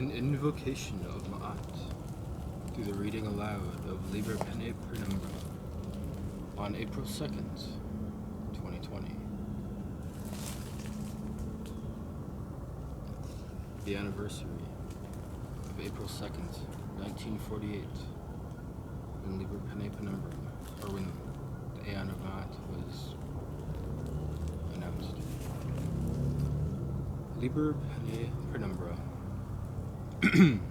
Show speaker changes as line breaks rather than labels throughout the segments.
An invocation of Ma'at through the reading aloud of Liber Pennae Praenumbra on April 2nd, 2020. The anniversary of April 2nd, 1948, when Liber Pennae Praenumbra, or when the Aeon of Ma'at was announced. Liber Pennae Praenumbra. In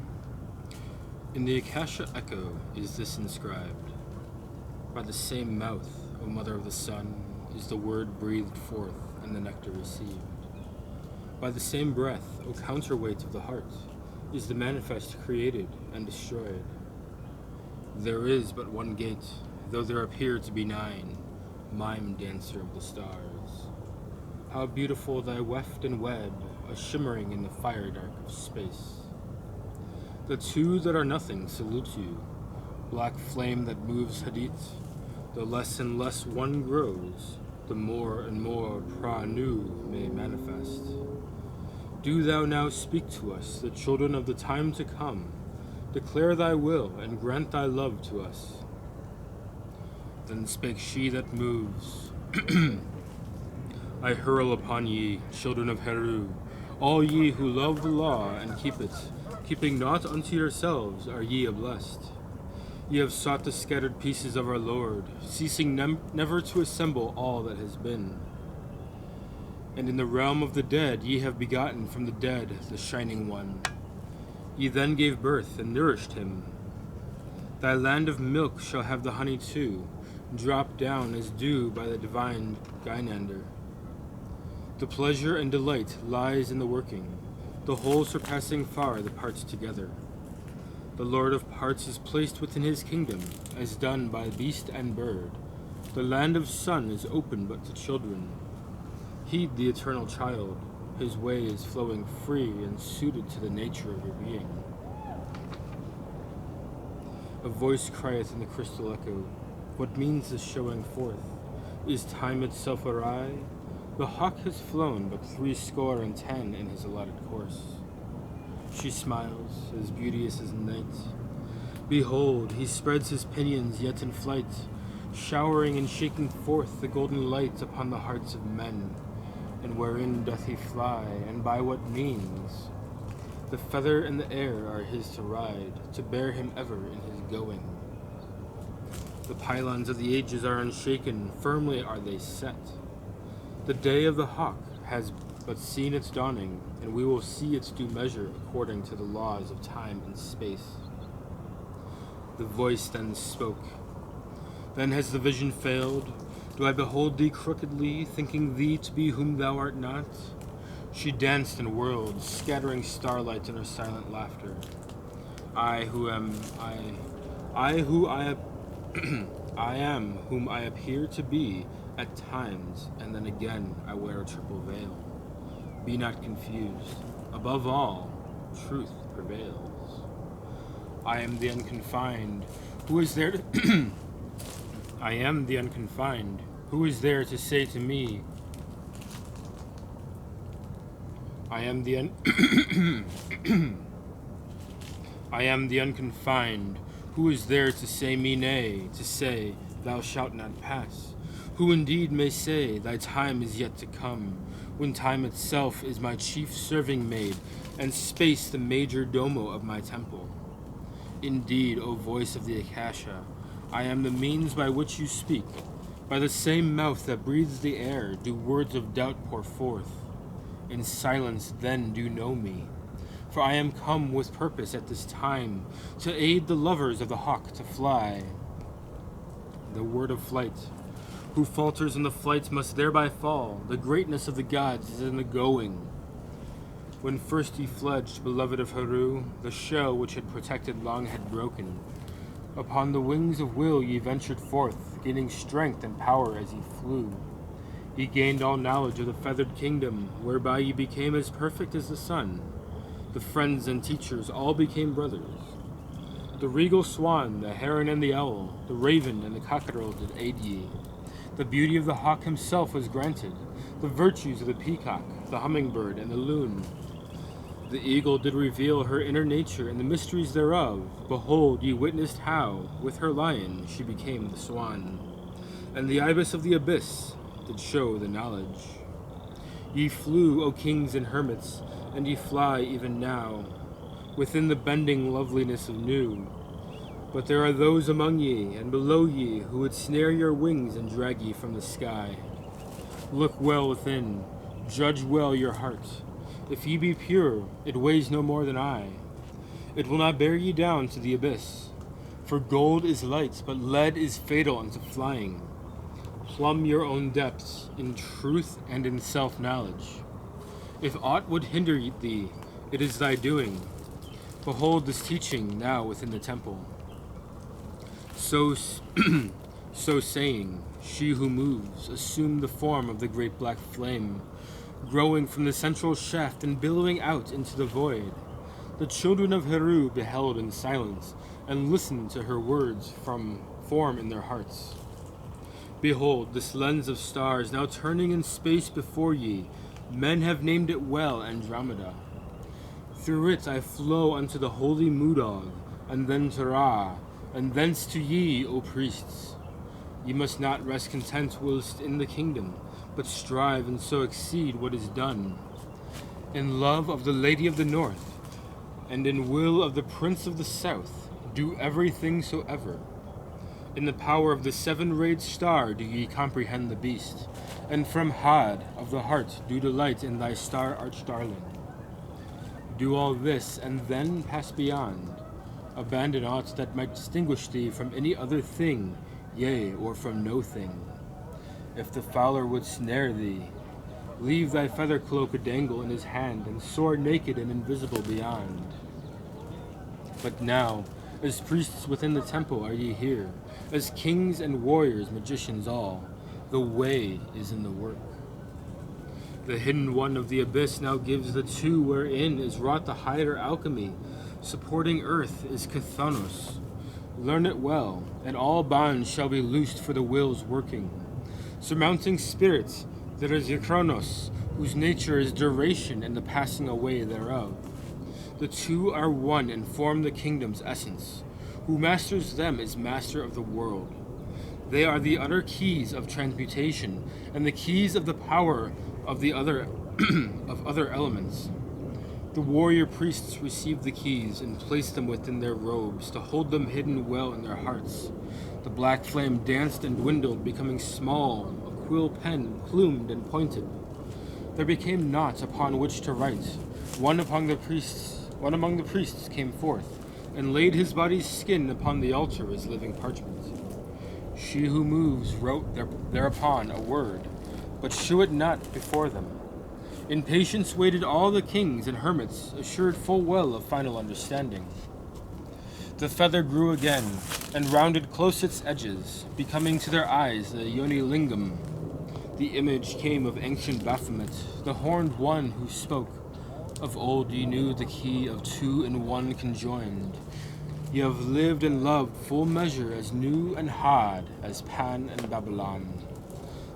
the Akasha echo is this inscribed: by the same mouth, O Mother of the Sun, is the word breathed forth and the nectar received. By the same breath, O counterweight of the heart, is the manifest created and destroyed. There is but one gate, though there appear to be 9, mime dancer of the stars. How beautiful thy weft and web, a shimmering in the fire dark of space. The two that are nothing salute you, black flame that moves Hadith. The less and less one grows, the more and more Anew may manifest. Do thou now speak to us, the children of the time to come. Declare thy will and grant thy love to us. Then spake she that moves. I hurl upon ye, children of Heru, all ye who love the law and keep it. Keeping naught unto yourselves are ye blessed. Ye have sought the scattered pieces of our Lord, ceasing never to assemble all that has been. And in the realm of the dead ye have begotten from the dead the Shining One. Ye then gave birth and nourished him. Thy land of milk shall have the honey too, dropped down as dew by the divine Gynander. The pleasure and delight lies in the working, the whole surpassing far the parts together. The Lord of parts is placed within his kingdom, as done by beast and bird. The land of sun is open but to children. Heed the eternal child, his way is flowing free and suited to the nature of your being. A voice crieth in the crystal echo, what means this showing forth? Is time itself awry? The hawk has flown but 70 in his allotted course. She smiles, as beauteous as night. Behold, he spreads his pinions yet in flight, showering and shaking forth the golden light upon the hearts of men. And wherein doth he fly, and by what means? The feather and the air are his to ride, to bear him ever in his going. The pylons of the ages are unshaken, firmly are they set. The day of the hawk has but seen its dawning, and we will see its due measure according to the laws of time and space. The voice then spoke. Then has the vision failed? Do I behold thee crookedly, thinking thee to be whom thou art not? She danced and whirled, scattering starlight in her silent laughter. I am whom I appear to be at times, and then again I wear a triple veil. Be not confused. Above all, truth prevails. I am the unconfined. Who is there to I am the unconfined. Who is there to say to me, I am the unconfined. Who is there to say me nay, to say, thou shalt not pass? Who indeed may say, thy time is yet to come, when time itself is my chief serving maid, and space the major domo of my temple? Indeed, O voice of the Akasha, I am the means by which you speak. By the same mouth that breathes the air do words of doubt pour forth. In silence then do know me. For I am come with purpose at this time, to aid the lovers of the hawk to fly. The word of flight. Who falters in the flight must thereby fall. The greatness of the gods is in the going. When first ye fledged, beloved of Heru, the shell which had protected long had broken. Upon the wings of will ye ventured forth, gaining strength and power as ye flew. Ye gained all knowledge of the feathered kingdom, whereby ye became as perfect as the sun. The friends and teachers all became brothers. The regal swan, the heron and the owl, the raven and the cockerel did aid ye. The beauty of the hawk himself was granted, the virtues of the peacock, the hummingbird, and the loon. The eagle did reveal her inner nature and the mysteries thereof. Behold, ye witnessed how, with her lion, she became the swan. And the ibis of the abyss did show the knowledge. Ye flew, O kings and hermits, and ye fly even now, within the bending loveliness of new. But there are those among ye, and below ye, who would snare your wings and drag ye from the sky. Look well within, judge well your heart. If ye be pure, it weighs no more than I. It will not bear ye down to the abyss. For gold is light, but lead is fatal unto flying. Plumb your own depths in truth and in self-knowledge. If aught would hinder thee, it is thy doing. Behold this teaching now within the temple. So saying, she who moves assumed the form of the great black flame, growing from the central shaft and billowing out into the void. The children of Heru beheld in silence, and listened to her words form in their hearts. Behold, this lens of stars now turning in space before ye, men have named it well Andromeda. Through it I flow unto the holy Moodog, and then to Ra, and thence to ye, O priests. Ye must not rest content whilst in the kingdom, but strive and so exceed what is done. In love of the Lady of the North, and in will of the Prince of the South, do everything soever. In the power of the seven-rayed star do ye comprehend the beast, and from Had of the heart do delight in thy star arch-darling. Do all this, and then pass beyond. Abandon aught that might distinguish thee from any other thing, yea, or from no thing. If the fowler would snare thee, leave thy feather cloak a dangle in his hand, and soar naked and invisible beyond. But now, as priests within the temple are ye here, as kings and warriors, magicians all, the way is in the work. The hidden one of the abyss now gives the two wherein is wrought the higher alchemy. Supporting earth is Cathonos. Learn it well, and all bonds shall be loosed for the will's working. Surmounting spirits, there is Chronos, whose nature is duration and the passing away thereof. The two are one and form the kingdom's essence. Who masters them is master of the world. They are the utter keys of transmutation, and the keys of the power of the other of other elements. The warrior priests received the keys and placed them within their robes to hold them hidden well in their hearts. The black flame danced and dwindled, becoming small, a quill pen plumed and pointed. There became naught upon which to write. One among the priests came forth, and laid his body's skin upon the altar as living parchment. She who moves wrote thereupon a word, but shew it not before them. In patience waited all the kings and hermits, assured full well of final understanding. The feather grew again, and rounded close its edges, becoming to their eyes the yoni lingam. The image came of ancient Baphomet, the horned one who spoke. Of old ye knew the key of two in one conjoined. Ye have lived and loved full measure as new and hard as Pan and Babylon.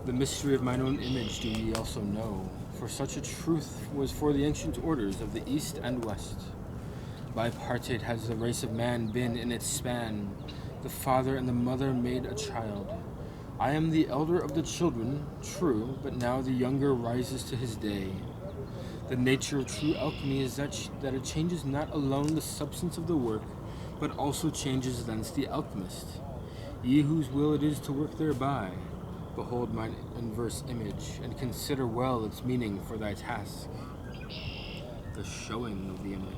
The mystery of mine own image do ye also know, for such a truth was for the ancient orders of the East and West. Bipartite has the race of man been in its span. The father and the mother made a child. I am the elder of the children, true, but now the younger rises to his day. The nature of true alchemy is that it changes not alone the substance of the work, but also changes thence the alchemist. Ye whose will it is to work thereby, behold mine inverse image, and consider well its meaning for thy task. The showing of the image.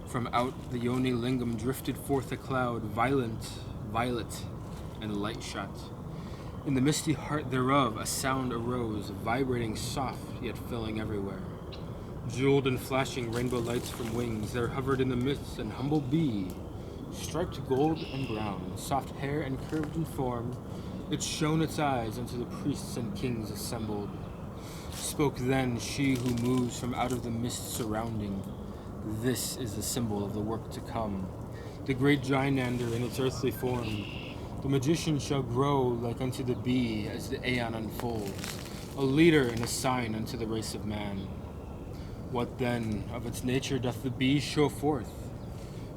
From out the yoni lingam drifted forth a cloud, violent, violet, and light shot. In the misty heart thereof a sound arose, vibrating soft, yet filling everywhere. Jeweled and flashing rainbow lights from wings, there hovered in the midst an humble bee, striped gold and brown, soft hair and curved in form. It shone its eyes unto the priests and kings assembled. Spoke then she who moves from out of the mist surrounding. This is the symbol of the work to come, the great Gynander in its earthly form. The magician shall grow like unto the bee as the Aeon unfolds, a leader and a sign unto the race of man. What then of its nature doth the bee show forth?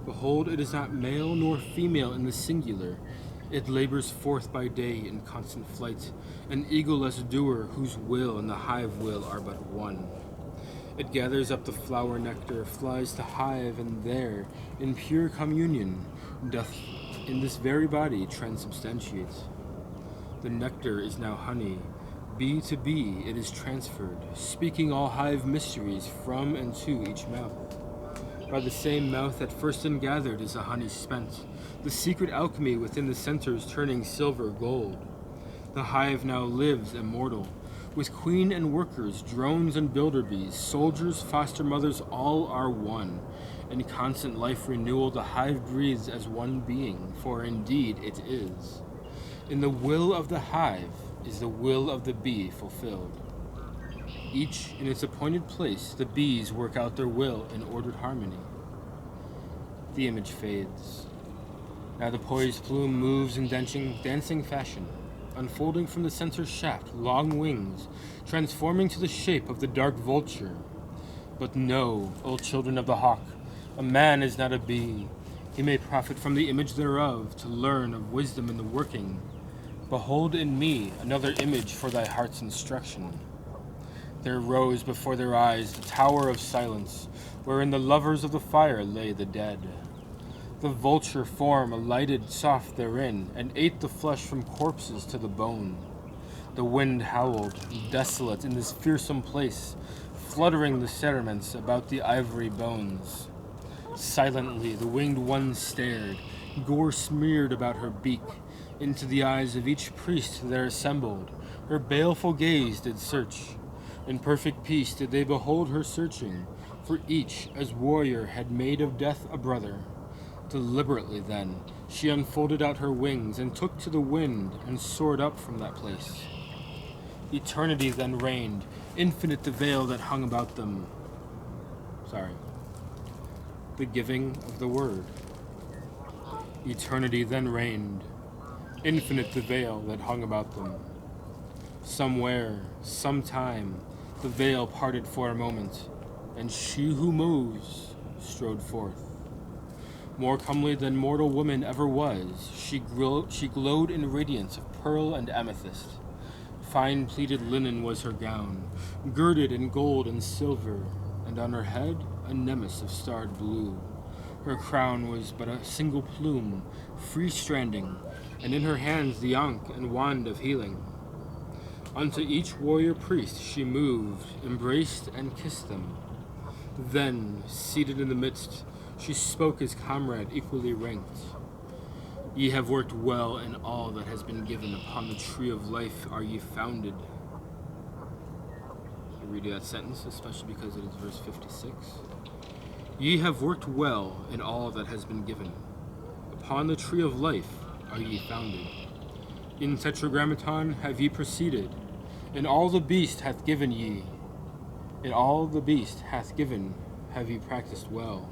Behold, it is not male nor female in the singular. It labors forth by day in constant flight, an eagle-less doer whose will and the hive will are but one. It gathers up the flower nectar, flies to hive, and there, in pure communion, doth in this very body transubstantiate. The nectar is now honey. Bee to bee it is transferred, speaking all hive mysteries from and to each mouth. By the same mouth that first ingathered is the honey spent, the secret alchemy within the centers turning silver gold. The hive now lives immortal, with queen and workers, drones and builder bees, soldiers, foster mothers, all are one. In constant life renewal the hive breathes as one being, for indeed it is. In the will of the hive is the will of the bee fulfilled. Each in its appointed place, the bees work out their will in ordered harmony. The image fades. Now the poised plume moves in dancing fashion, unfolding from the center shaft long wings, transforming to the shape of the dark vulture. But know, O children of the hawk, a man is not a bee. He may profit from the image thereof, to learn of wisdom in the working. Behold in me another image for thy heart's instruction. There rose before their eyes the tower of silence, wherein the lovers of the fire lay the dead. The vulture form alighted soft therein, and ate the flesh from corpses to the bone. The wind howled, desolate in this fearsome place, fluttering the cerements about the ivory bones. Silently the winged one stared, gore smeared about her beak, into the eyes of each priest there assembled. Her baleful gaze did search. In perfect peace did they behold her searching, for each as warrior had made of death a brother. Deliberately then she unfolded out her wings, and took to the wind, and soared up from that place. Eternity then reigned, infinite the veil that hung about them. The giving of the word. Eternity then reigned, infinite the veil that hung about them. Somewhere, sometime, the veil parted for a moment, and she who moves strode forth. More comely than mortal woman ever was, she glowed in radiance of pearl and amethyst. Fine pleated linen was her gown, girded in gold and silver, and on her head a nemesis of starred blue. Her crown was but a single plume, free-stranding, and in her hands the ankh and wand of healing. Unto each warrior priest she moved, embraced and kissed them. Then, seated in the midst, she spoke as comrade equally ranked. Ye have worked well in all that has been given. Upon the tree of life are ye founded. I read you that sentence, especially because it is verse 56. Ye have worked well in all that has been given. Upon the tree of life are ye founded. In tetragrammaton have ye proceeded. In all the beast hath given ye. In all the beast hath given have ye practiced well.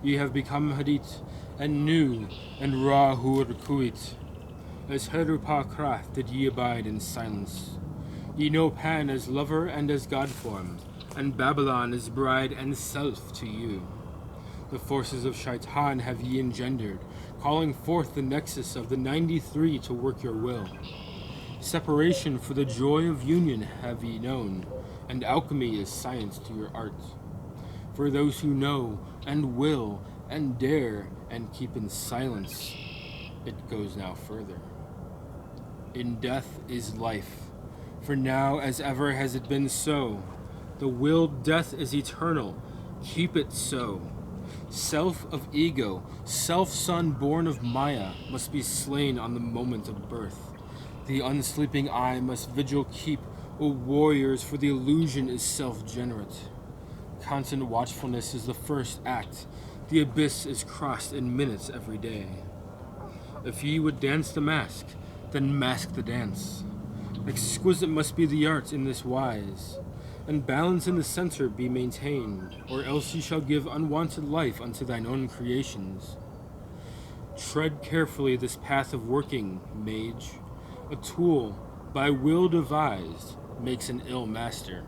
Ye have become Hadit, and Nu, and Ra-Hur-Kuit. As Herupa-Krath did ye abide in silence. Ye know Pan as lover and as god-form, and Babylon as bride and self to you. The forces of Shaitan have ye engendered, calling forth the nexus of the 93 to work your will. Separation for the joy of union have ye known, and alchemy is science to your art. For those who know, and will, and dare, and keep in silence, it goes now further. In death is life, for now as ever has it been so. The willed death is eternal, keep it so. Self of ego, self-son born of Maya, must be slain on the moment of birth. The unsleeping eye must vigil keep, O warriors, for the illusion is self-generate. Constant watchfulness is the first act. The abyss is crossed in minutes every day. If ye would dance the mask, then mask the dance. Exquisite must be the art in this wise, and balance in the center be maintained, or else ye shall give unwanted life unto thine own creations. Tread carefully this path of working, mage. A tool, by will devised, makes an ill master.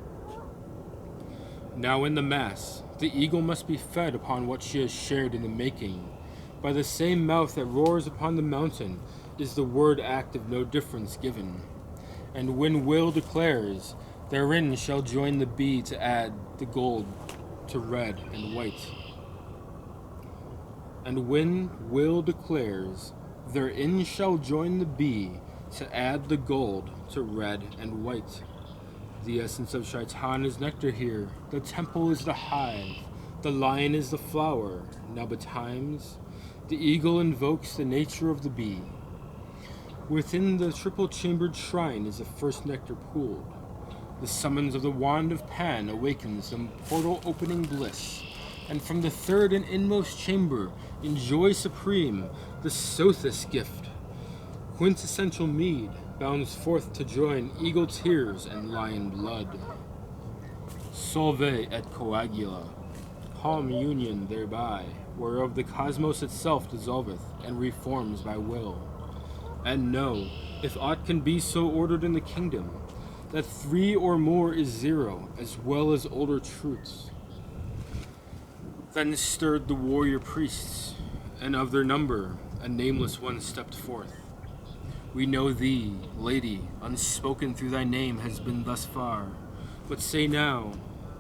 Now in the mass, the eagle must be fed upon what she has shared in the making. By the same mouth that roars upon the mountain is the word act of no difference given. And when will declares, therein shall join the bee to add the gold to red and white. And when will declares, therein shall join the bee to add the gold to red and white. The essence of Shaitan is nectar here, the temple is the hive, the lion is the flower. Now betimes, the eagle invokes the nature of the bee. Within the triple-chambered shrine is the first nectar pooled. The summons of the wand of Pan awakens the portal-opening bliss, and from the third and inmost chamber, in joy supreme, the Sothis gift, quintessential mead, bounds forth to join eagle tears and lion blood. Solve et coagula, calm union thereby, whereof the cosmos itself dissolveth and reforms by will. And know, if aught can be so ordered in the kingdom, that 3 or more is 0, as well as older truths. Then stirred the warrior priests, and of their number a nameless one stepped forth. We know thee, lady, unspoken through thy name has been thus far. But say now,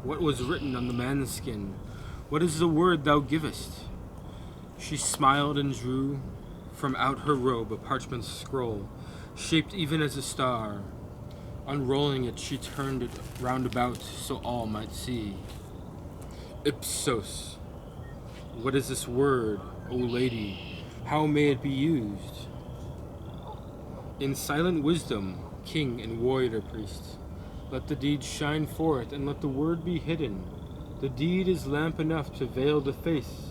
what was written on the man's skin? What is the word thou givest? She smiled and drew from out her robe a parchment scroll, shaped even as a star. Unrolling it, she turned it round about so all might see. Ipsos. What is this word, O lady? How may it be used? In silent wisdom, king and warrior priest, let the deed shine forth and let the word be hidden. The deed is lamp enough to veil the face.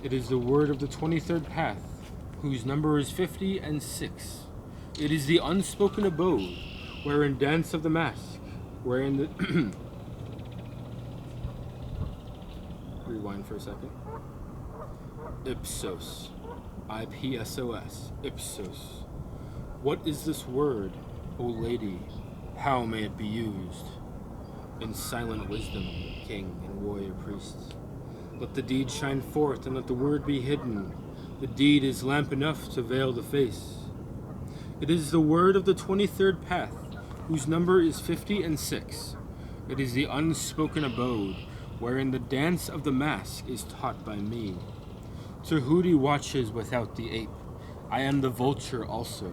It is the word of the 23rd path, whose number is 50 and 6. It is the unspoken abode, wherein dance of the mask, wherein the... Rewind for a second. Ipsos. Ipsos. Ipsos. What is this word, O lady? How may it be used? In silent wisdom, king and warrior priests, let the deed shine forth and let the word be hidden. The deed is lamp enough to veil the face. It is the word of the 23rd path, whose number is 50 and 6. It is the unspoken abode, wherein the dance of the mask is taught by me. Tahuti watches without the ape. I am the vulture also.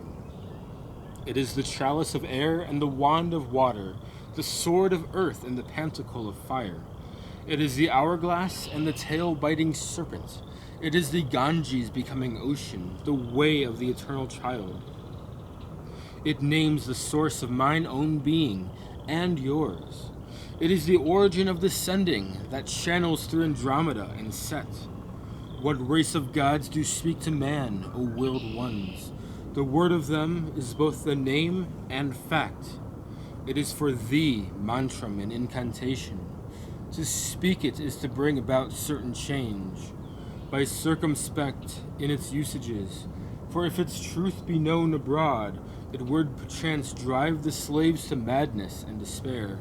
It is the chalice of air and the wand of water, the sword of earth and the pantacle of fire. It is the hourglass and the tail-biting serpent. It is the Ganges becoming ocean, the way of the eternal child. It names the source of mine own being and yours. It is the origin of the sending that channels through Andromeda and Set. What race of gods do speak to man, O willed ones? The word of them is both the name and fact. It is for thee, mantram and incantation. To speak it is to bring about certain change, by circumspect in its usages. For if its truth be known abroad, it would perchance drive the slaves to madness and despair.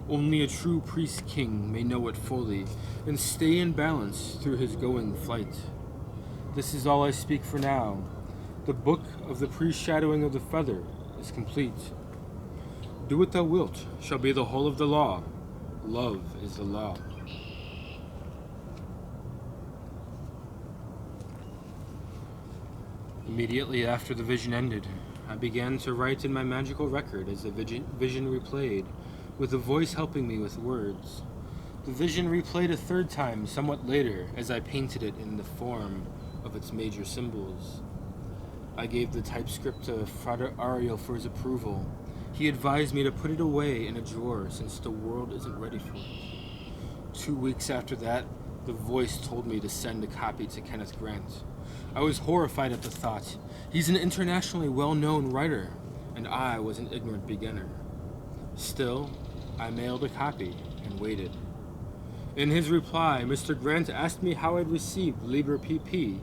Only a true priest-king may know it fully, and stay in balance through his going flight. This is all I speak for now. The book of the pre-shadowing of the feather is complete. Do what thou wilt shall be the whole of the law. Love is the law. Immediately after the vision ended, I began to write in my magical record as the vision replayed, with a voice helping me with words. The vision replayed a third time somewhat later as I painted it in the form of its major symbols. I gave the typescript to Frater Ariel for his approval. He advised me to put it away in a drawer since the world isn't ready for it. 2 weeks after that, the voice told me to send a copy to Kenneth Grant. I was horrified at the thought. He's an internationally well-known writer, and I was an ignorant beginner. Still, I mailed a copy and waited. In his reply, Mr. Grant asked me how I'd received Liber PP,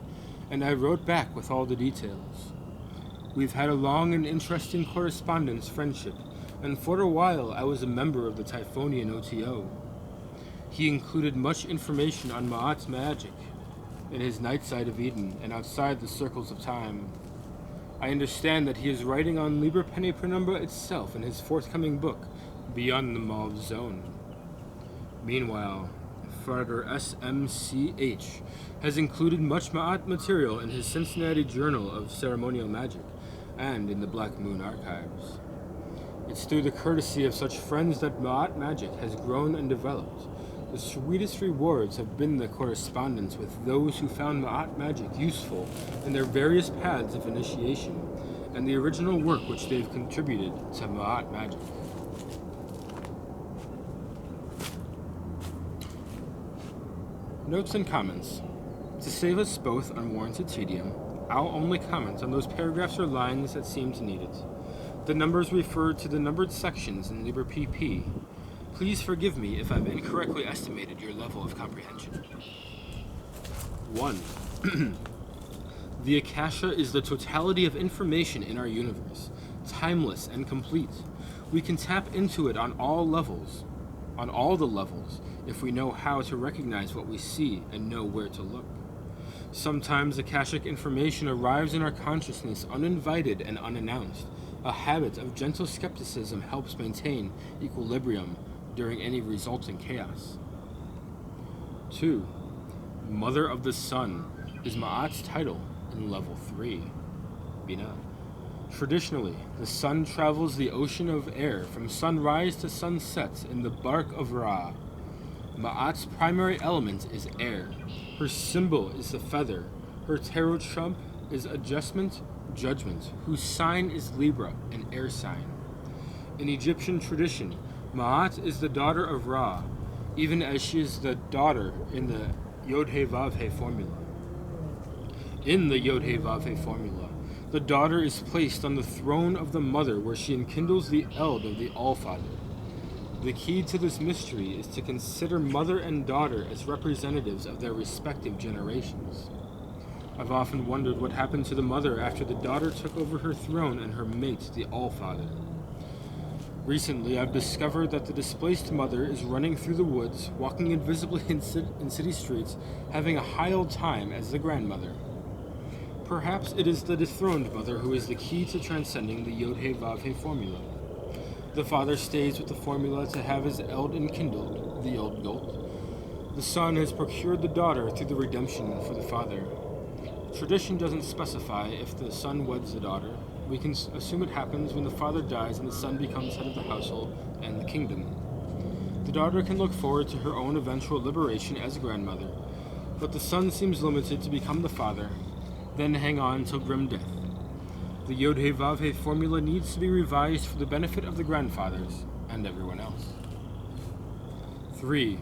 and I wrote back with all the details. We've had a long and interesting correspondence friendship, and for a while I was a member of the Typhonian OTO. He included much information on Ma'at's magic in his Night Side of Eden and outside the circles of time. I understand that he is writing on Liber Pennae Praenumbra itself in his forthcoming book, Beyond the Mauve Zone. Meanwhile, Father SMCH has included much Ma'at material in his Cincinnati Journal of Ceremonial Magic and in the Black Moon Archives. It's through the courtesy of such friends that Ma'at magic has grown and developed. The sweetest rewards have been the correspondence with those who found Ma'at magic useful in their various paths of initiation, and the original work which they've contributed to Ma'at magic. Notes and comments. To save us both unwarranted tedium, I'll only comment on those paragraphs or lines that seem to need it. The numbers refer to the numbered sections in Liber PP. Please forgive me if I've incorrectly estimated your level of comprehension. 1. The Akasha is the totality of information in our universe, timeless and complete. We can tap into it on all the levels, if we know how to recognize what we see and know where to look. Sometimes Akashic information arrives in our consciousness uninvited and unannounced. A habit of gentle skepticism helps maintain equilibrium during any resulting chaos. 2. Mother of the Sun is Ma'at's title in level 3. Bina. Traditionally, the sun travels the ocean of air from sunrise to sunset in the bark of Ra. Ma'at's primary element is air. Her symbol is the feather. Her tarot trump is adjustment, judgment, whose sign is Libra, an air sign. In Egyptian tradition, Ma'at is the daughter of Ra, even as she is the daughter in the Yod-He-Vav-He formula. In the Yod-He-Vav-He formula, the daughter is placed on the throne of the mother where she enkindles the eld of the Allfather. The key to this mystery is to consider mother and daughter as representatives of their respective generations. I've often wondered what happened to the mother after the daughter took over her throne and her mate, the Allfather. Recently, I've discovered that the displaced mother is running through the woods, walking invisibly in city streets, having a high old time as the grandmother. Perhaps it is the dethroned mother who is the key to transcending the Yod-He-Vav-He formula. The father stays with the formula to have his eld enkindled, the old goat. The son has procured the daughter through the redemption for the father. Tradition doesn't specify if the son weds the daughter. We can assume it happens when the father dies and the son becomes head of the household and the kingdom. The daughter can look forward to her own eventual liberation as grandmother, but the son seems limited to become the father, then hang on till grim death. The Yod-He-Vav-He formula needs to be revised for the benefit of the grandfathers and everyone else. 3.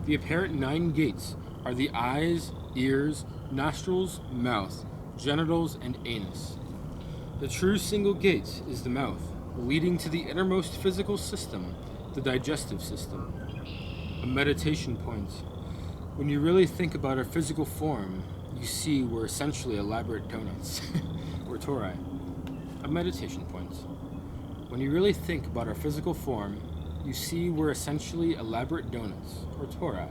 The apparent 9 gates are the eyes, ears, nostrils, mouth, genitals, and anus. The true single gate is the mouth, leading to the innermost physical system, the digestive system. A meditation point. When you really think about our physical form, you see we're essentially elaborate donuts, or tori. A meditation point. When you really think about our physical form, you see we're essentially elaborate donuts, or tori.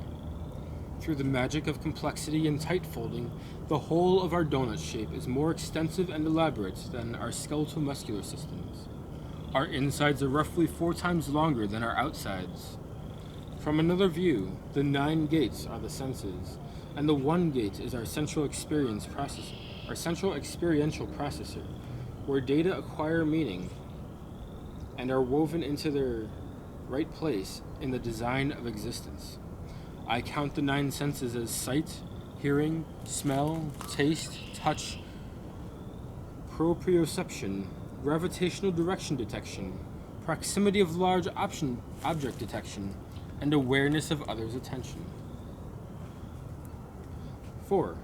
Through the magic of complexity and tight folding, the whole of our donut shape is more extensive and elaborate than our skeletal muscular systems. Our insides are roughly 4 times longer than our outsides. From another view, the 9 gates are the senses, and the 1 gate is our central experiential processor, where data acquire meaning and are woven into their right place in the design of existence. I count the 9 senses as sight, hearing, smell, taste, touch, proprioception, gravitational direction detection, proximity of large object detection, and awareness of others' attention. 4.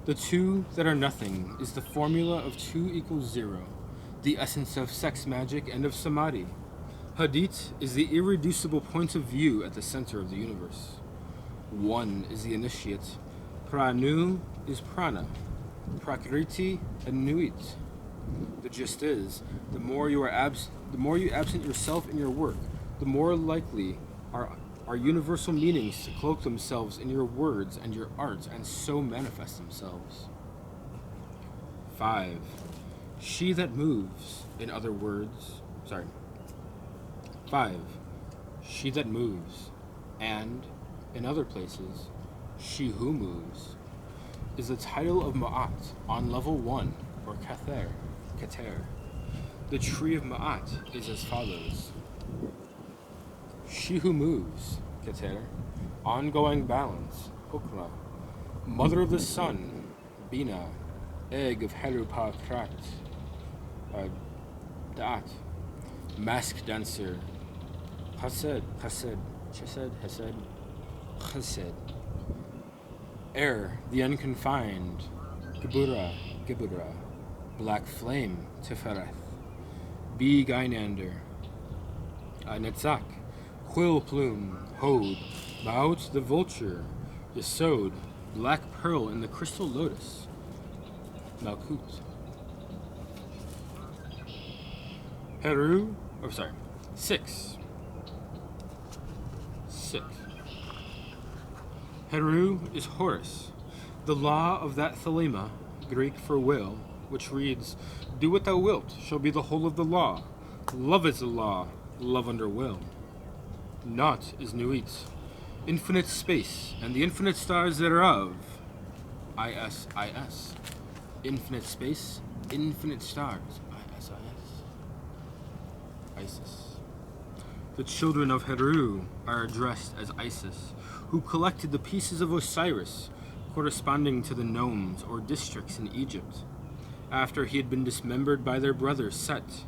The 2 that are nothing is the formula of 2 equals 0, the essence of sex magic and of samadhi. Hadith is the irreducible point of view at the center of the universe. 1 is the initiate. Pranu is prana. Prakriti anew. The gist is, the more you absent yourself in your work, the more likely are universal meanings to cloak themselves in your words and your arts and so manifest themselves. 5. She that moves, in other words, 5. She that moves, and, in other places, she who moves, is the title of Ma'at on level 1, or Kater. The tree of Ma'at is as follows. She who moves, Kater, ongoing balance, Hokra, mother of the sun, Bina, egg of Herupa Krat, Da'at, mask dancer, Chesed, air, the unconfined, Gebura, black flame, Tifereth, bee Gynander, Netzach, quill plume, Hod, Maut the vulture, Yesod, black pearl in the crystal lotus, Malkut. Heru, 6. Heru is Horus, the law of that thelema, Greek for will, which reads, do what thou wilt shall be the whole of the law. Love is the law, love under will. Naught is Nuit, infinite space, and the infinite stars thereof. Is. Infinite space, infinite stars. Isis. The children of Heru are addressed as Isis, who collected the pieces of Osiris, corresponding to the nomes or districts in Egypt, after he had been dismembered by their brother Set.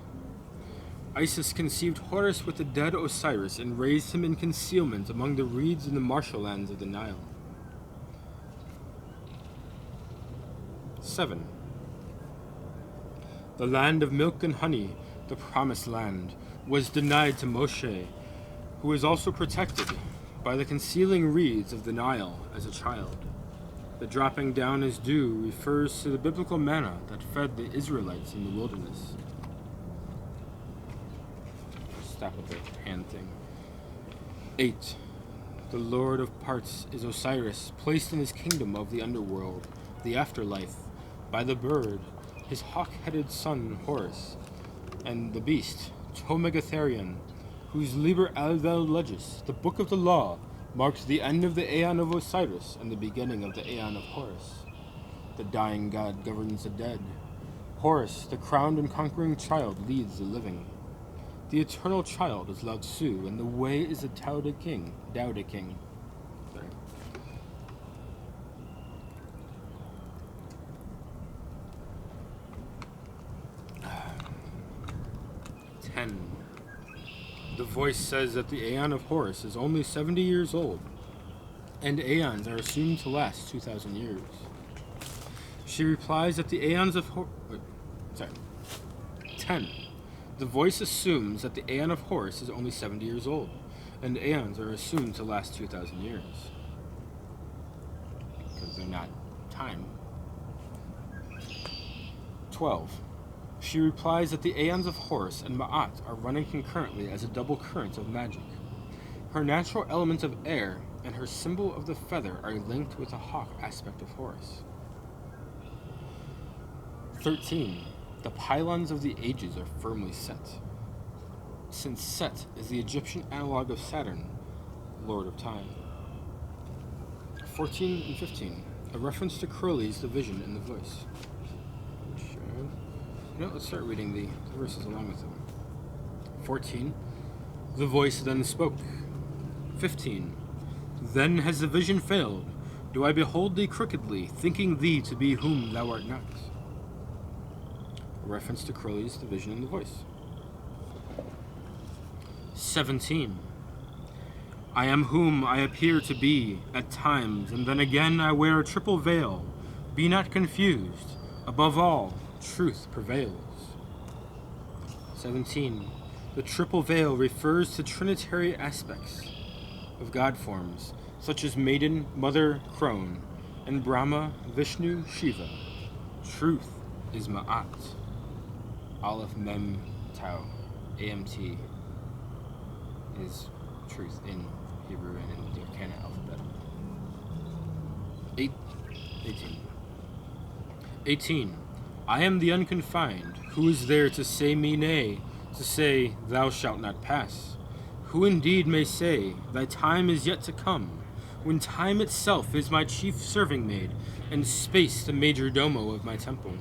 Isis conceived Horus with the dead Osiris and raised him in concealment among the reeds in the marshlands of the Nile. 7. The land of milk and honey, the promised land, was denied to Moshe, who was also protected by the concealing reeds of the Nile as a child. The dropping down as dew refers to the biblical manna that fed the Israelites in the wilderness. Stop with the hand thing. 8. The Lord of Parts is Osiris, placed in his kingdom of the underworld, the afterlife, by the bird, his hawk-headed son Horus, and the beast, Tomegatherion, whose Liber Legis, the Book of the Law, marked the end of the Aeon of Osiris and the beginning of the Aeon of Horus. The dying god governs the dead. Horus, the crowned and conquering child, leads the living. The eternal child is Lao Tzu, and the way is the Tao Te King. Sorry. The voice says that the Aeon of Horus is only 70 years old, and aeons are assumed to last 2,000 years. She replies that the aeons of 10. The voice assumes that the Aeon of Horus is only 70 years old, and aeons are assumed to last 2,000 years. Because they're not time. 12. She replies that the Aeons of Horus and Ma'at are running concurrently as a double current of magic. Her natural element of air and her symbol of the feather are linked with the hawk aspect of Horus. 13. The pylons of the ages are firmly set, since Set is the Egyptian analog of Saturn, Lord of Time. 14 and 15. A reference to Crowley's The Vision in the Voice. Let's start reading the verses along with them. 14. The voice then spoke. 15. Then has the vision failed. Do I behold thee crookedly, thinking thee to be whom thou art not? A reference to Crowley's The Vision in the Voice. 17. I am whom I appear to be at times, and then again I wear a triple veil. Be not confused. Above all, truth prevails. 17. The triple veil refers to trinitary aspects of God forms, such as Maiden, Mother, Crone, and Brahma, Vishnu, Shiva. Truth is Ma'at. Aleph Mem Tau, AMT, is truth in Hebrew and in the Arcana alphabet. 18. I am the unconfined. Who is there to say me nay, to say, thou shalt not pass? Who indeed may say, thy time is yet to come, when time itself is my chief serving maid, and space the major domo of my temple?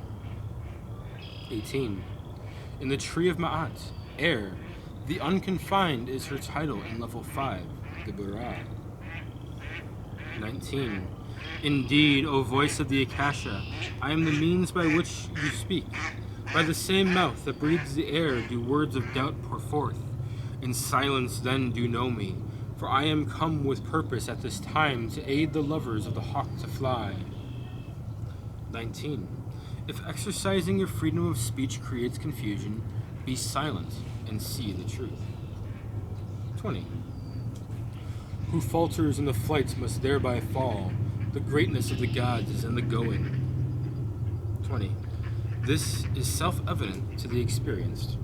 18. In the tree of Ma'at, air, the unconfined is her title in level 5, the Burah. 19. Indeed, O voice of the Akasha, I am the means by which you speak. By the same mouth that breathes the air do words of doubt pour forth. In silence then do know me, for I am come with purpose at this time to aid the lovers of the hawk to fly. 19. If exercising your freedom of speech creates confusion, be silent and see the truth. 20. Who falters in the flight must thereby fall. The greatness of the gods is in the going. 20. This is self-evident to the experienced.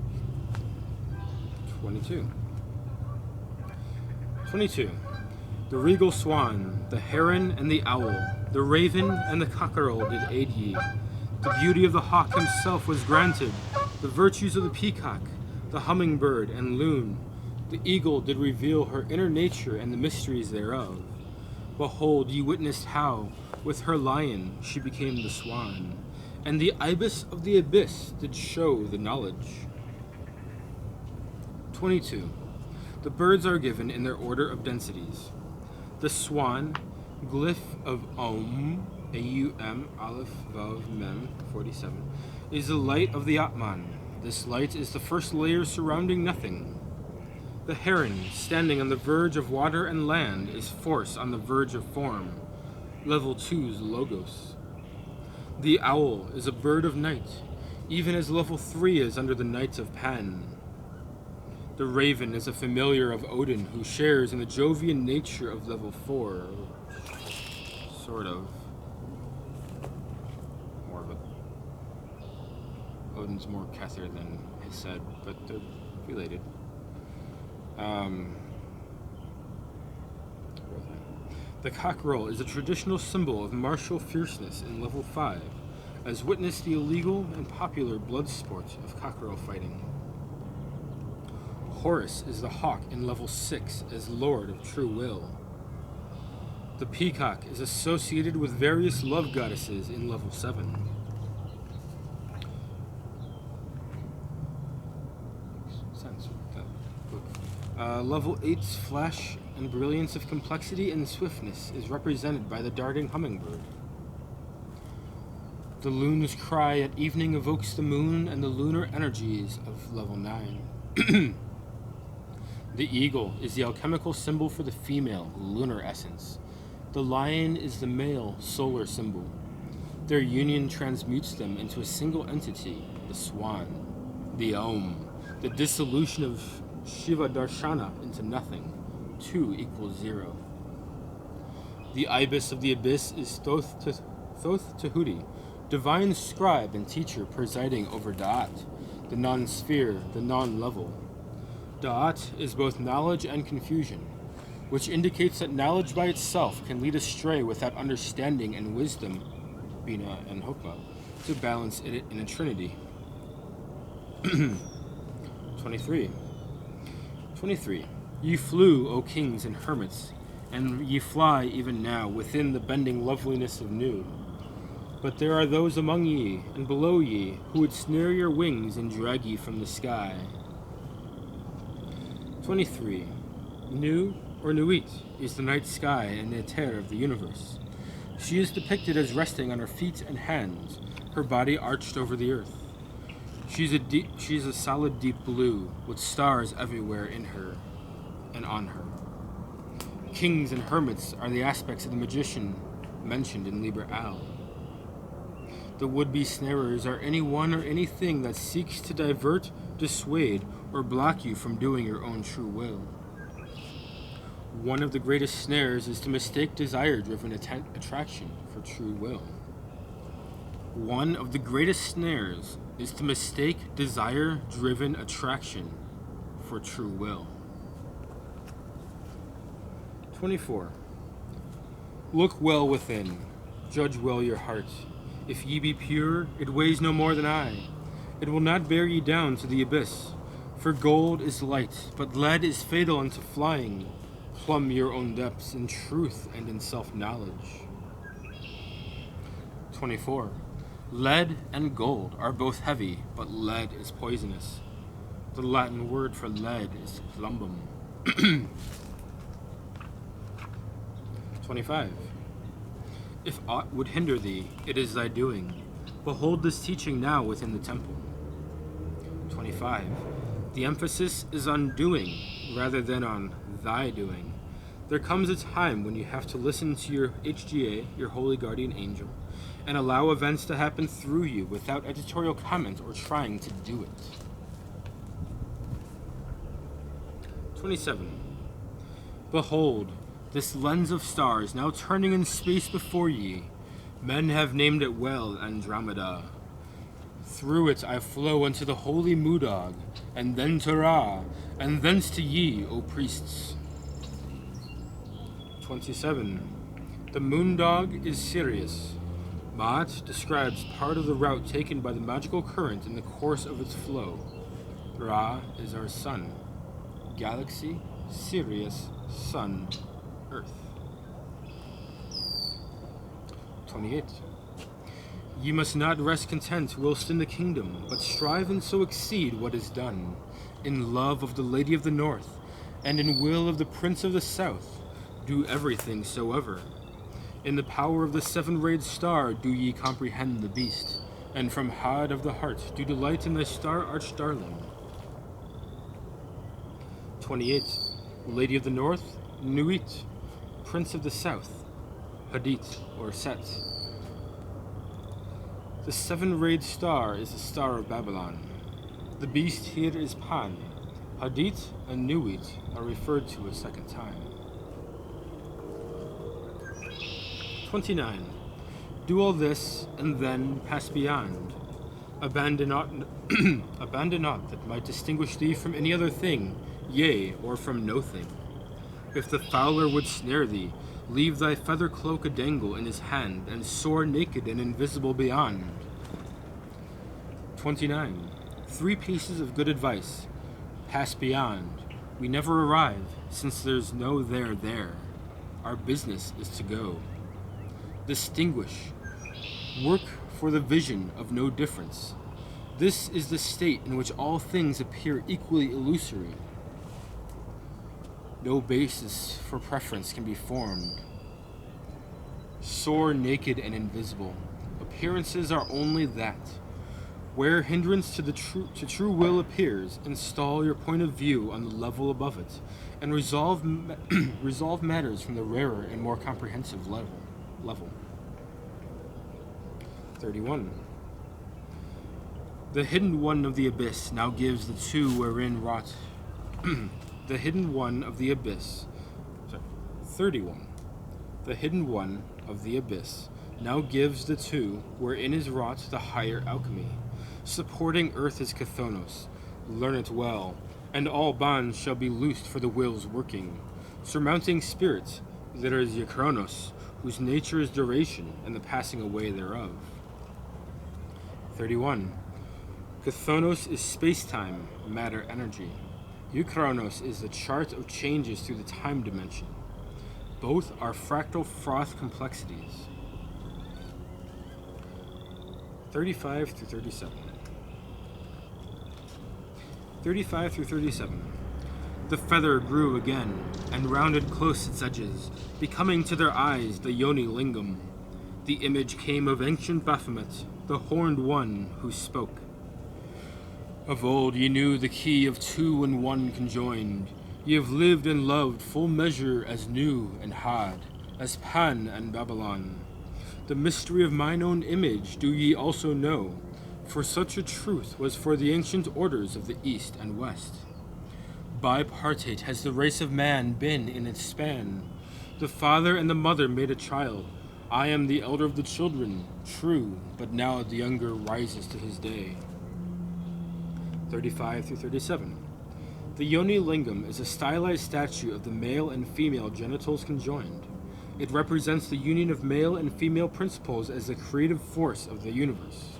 22. 22. The regal swan, the heron and the owl, the raven and the cockerel did aid ye. The beauty of the hawk himself was granted, the virtues of the peacock, the hummingbird and loon. The eagle did reveal her inner nature and the mysteries thereof. Behold, ye witnessed how, with her lion, she became the swan, and the ibis of the abyss did show the knowledge. 22. The birds are given in their order of densities. The swan, glyph of Aum, A-U-M, Aleph, Vav, Mem, 47, is the light of the Atman. This light is the first layer surrounding nothing. The heron, standing on the verge of water and land, is force on the verge of form. Level 2's Logos. The owl is a bird of night, even as level 3 is under the Knights of Pan. The raven is a familiar of Odin who shares in the Jovian nature of level 4. Sort of. More of a... Odin's more Kether than Hesed, but they're related. The cockerel is a traditional symbol of martial fierceness in level 5, as witness the illegal and popular blood sport of cockerel fighting. Horus is the hawk in level 6 as Lord of True Will. The peacock is associated with various love goddesses in level 7. Level 8's flash and brilliance of complexity and swiftness is represented by the darting hummingbird. The loon's cry at evening evokes the moon and the lunar energies of level 9. The eagle is the alchemical symbol for the female lunar essence. The lion is the male solar symbol. Their union transmutes them into a single entity, the swan. The Aum, the dissolution of Shiva Darshana into nothing. 2 equals 0. The ibis of the abyss is Thoth Tahuti, divine scribe and teacher presiding over Da'at, the non-sphere, the non-level. Da'at is both knowledge and confusion, which indicates that knowledge by itself can lead astray without understanding and wisdom, Bina and Hokmah, to balance it in a trinity. 23. Ye flew, O kings and hermits, and ye fly even now within the bending loveliness of new. But there are those among ye, and below ye, who would snare your wings and drag ye from the sky. 23. Nu, or Nuit, is the night sky and the Eter of the universe. She is depicted as resting on her feet and hands, her body arched over the earth. She's a solid deep blue, with stars everywhere in her and on her. Kings and hermits are the aspects of the magician mentioned in Liber Al. The would-be snarers are anyone or anything that seeks to divert, dissuade, or block you from doing your own true will. One of the greatest snares is to mistake desire-driven attraction for true will. One of the greatest snares is to mistake desire-driven attraction for true will. 24. Look well within, judge well your heart. If ye be pure, it weighs no more than I. It will not bear ye down to the abyss. For gold is light, but lead is fatal unto flying. Plumb your own depths in truth and in self-knowledge. 24. Lead and gold are both heavy, but lead is poisonous. The Latin word for lead is plumbum. 25. If aught would hinder thee, it is thy doing. Behold this teaching now within the temple. 25. The emphasis is on doing rather than on thy doing. There comes a time when you have to listen to your HGA, your holy guardian angel, and allow events to happen through you without editorial comment or trying to do it. 27. Behold, this lens of stars now turning in space before ye. Men have named it well Andromeda. Through it I flow unto the holy Moodog, and then to Ra, and thence to ye, O priests. 27. The Moondog is Sirius. Ma'at describes part of the route taken by the magical current in the course of its flow. Ra is our sun. Galaxy, Sirius, Sun, Earth. 28. Ye must not rest content whilst in the kingdom, but strive and so exceed what is done, in love of the Lady of the North, and in will of the Prince of the South. Do everything soever. In the power of the seven-rayed star do ye comprehend the beast, and from Had of the heart do delight in thy star-arched darling. 28. Lady of the North, Nuit. Prince of the South, Hadit, or Set. The seven-rayed star is the Star of Babylon. The beast here is Pan. Hadit and Nuit are referred to a second time. 29. Do all this, and then pass beyond. Abandon aught that might distinguish thee from any other thing, yea, or from no thing. If the fowler would snare thee, leave thy feather cloak a dangle in his hand, and soar naked and invisible beyond. 29. 3 pieces of good advice. Pass beyond. We never arrive, since there's no there. Our business is to go. Distinguish. Work for the vision of no difference. This is the state in which all things appear equally illusory. No basis for preference can be formed. Soar naked and invisible. Appearances are only that. Where hindrance to true will appears, install your point of view on the level above it, and resolve matters from the rarer and more comprehensive level. 31. The hidden one of the abyss now gives the two wherein wrought. The hidden one of the abyss. 31. The hidden one of the abyss now gives the two wherein is wrought the higher alchemy. Supporting earth is Cathonos. Learn it well, and all bonds shall be loosed for the will's working. Surmounting spirit, there is Chronos, whose nature is duration and the passing away thereof. 31. Cathonos is space-time, matter, energy. Euchronos is the chart of changes through the time dimension. Both are fractal froth complexities. 35 through 37. 35 through 37. The feather grew again, and rounded close its edges, becoming to their eyes the yoni lingam. The image came of ancient Baphomet, the horned one who spoke. Of old ye knew the key of 2 and 1 conjoined. Ye have lived and loved full measure as Nu and Had, as Pan and Babylon. The mystery of mine own image do ye also know, for such a truth was for the ancient orders of the East and West. Bipartite has the race of man been in its span. The father and the mother made a child. I am the elder of the children, true, but now the younger rises to his day. 35 through 37. The Yoni Lingam is a stylized statue of the male and female genitals conjoined. It represents the union of male and female principles as the creative force of the universe.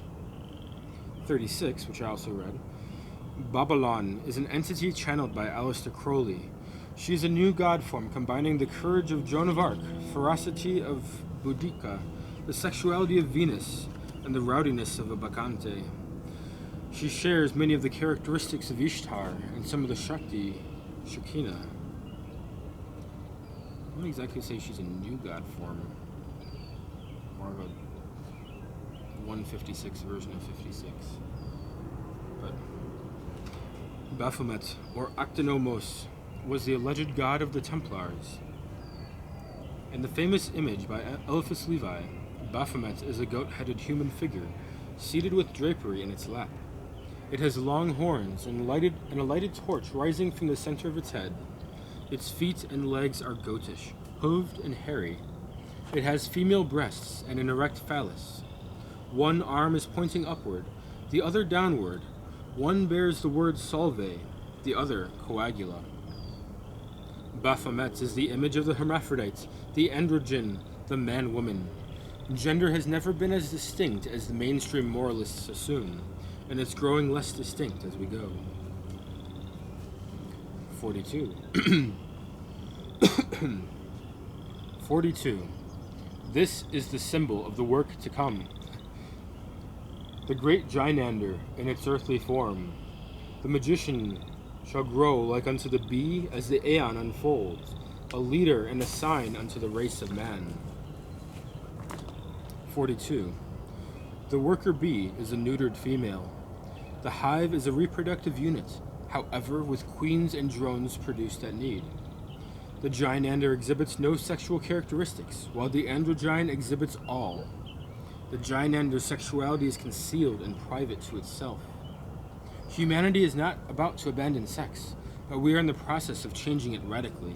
36, which I also read. Babylon is an entity channeled by Aleister Crowley. She is a new god form combining the courage of Joan of Arc, ferocity of Boudica, the sexuality of Venus, and the rowdiness of a Bacchante. She shares many of the characteristics of Ishtar and some of the Shakti, Shekinah. I wouldn't exactly say she's a new god form. More of a 156 version of 56. But Baphomet, or Actinomos, was the alleged god of the Templars. In the famous image by Eliphas Levi, Baphomet is a goat-headed human figure, seated with drapery in its lap. It has long horns and a lighted torch rising from the center of its head. Its feet and legs are goatish, hooved and hairy. It has female breasts and an erect phallus. One arm is pointing upward, the other downward. One bears the word salve, the other coagula. Baphomet is the image of the hermaphrodite, the androgen, the man-woman. Gender has never been as distinct as the mainstream moralists assume, and it's growing less distinct as we go. 42. 42. This is the symbol of the work to come. The great Gynander in its earthly form. The magician shall grow like unto the bee as the Aeon unfolds, a leader and a sign unto the race of man. 42. The worker bee is a neutered female. The hive is a reproductive unit, however, with queens and drones produced at need. The Gynander exhibits no sexual characteristics, while the androgyne exhibits all. The Gynander's sexuality is concealed and private to itself. Humanity is not about to abandon sex, but we are in the process of changing it radically.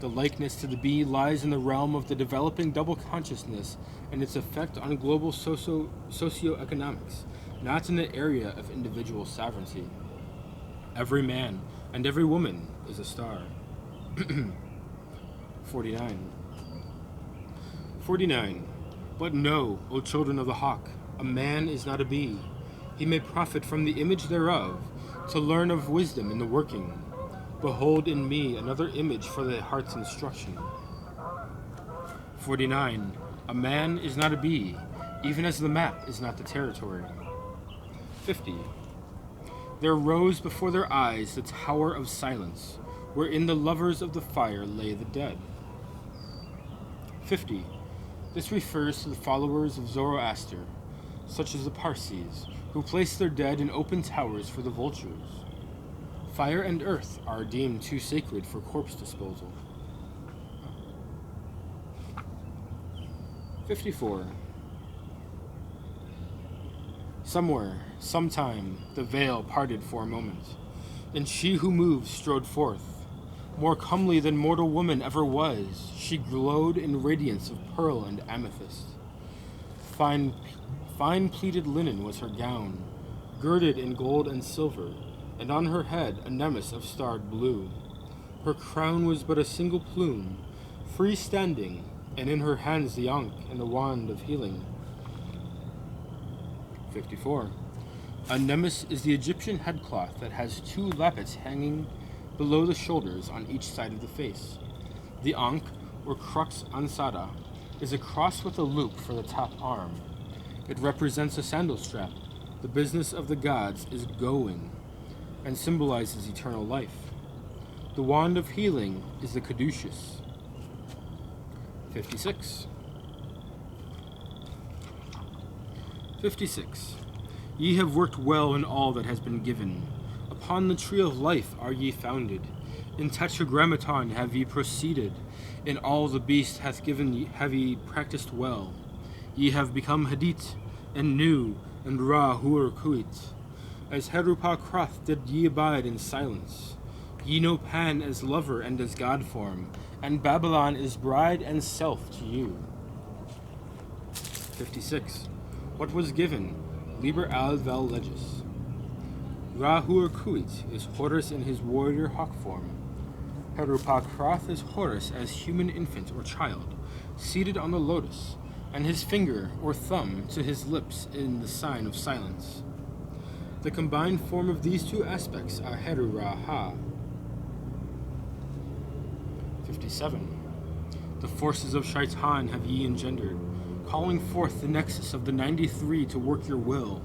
The likeness to the bee lies in the realm of the developing double consciousness and its effect on global socioeconomics, not in the area of individual sovereignty. Every man and every woman is a star. 49. 49. But know, O children of the hawk, a man is not a bee. He may profit from the image thereof, to learn of wisdom in the working. Behold in me another image for the heart's instruction. 49. A man is not a bee, even as the map is not the territory. 50. There rose before their eyes the tower of silence, wherein the lovers of the fire lay the dead. 50. This refers to the followers of Zoroaster, such as the Parsis, who place their dead in open towers for the vultures. Fire and earth are deemed too sacred for corpse disposal. 54. Somewhere, sometime, the veil parted for a moment, and she who moved strode forth. More comely than mortal woman ever was, she glowed in radiance of pearl and amethyst. Fine pleated linen was her gown, girded in gold and silver, and on her head a nemesis of starred blue. Her crown was but a single plume, free-standing, and in her hands the ankh and the wand of healing. 54. A nemes is the Egyptian headcloth that has two lappets hanging below the shoulders on each side of the face. The ankh, or crux ansata, is a cross with a loop for the top arm. It represents a sandal strap. The business of the gods is going, and symbolizes eternal life. The wand of healing is the caduceus. 56. 56. Ye have worked well in all that has been given. Upon the tree of life are ye founded. In tetragrammaton have ye proceeded. In all the beast hath given ye have ye practiced well. Ye have become Hadit, and Nu, and Ra Hur Kuit. As Herupa Krath did ye abide in silence. Ye know Pan as lover and as god form, and Babylon is bride and self to you. 56. What was given? Liber al vel legis. Rahur Kuit is Horus in his warrior hawk form. Herupakroth is Horus as human infant or child, seated on the lotus, and his finger or thumb to his lips in the sign of silence. The combined form of these two aspects are Heru Raha. 57. The forces of Shaitan have ye engendered, calling forth the nexus of the 93 to work your will.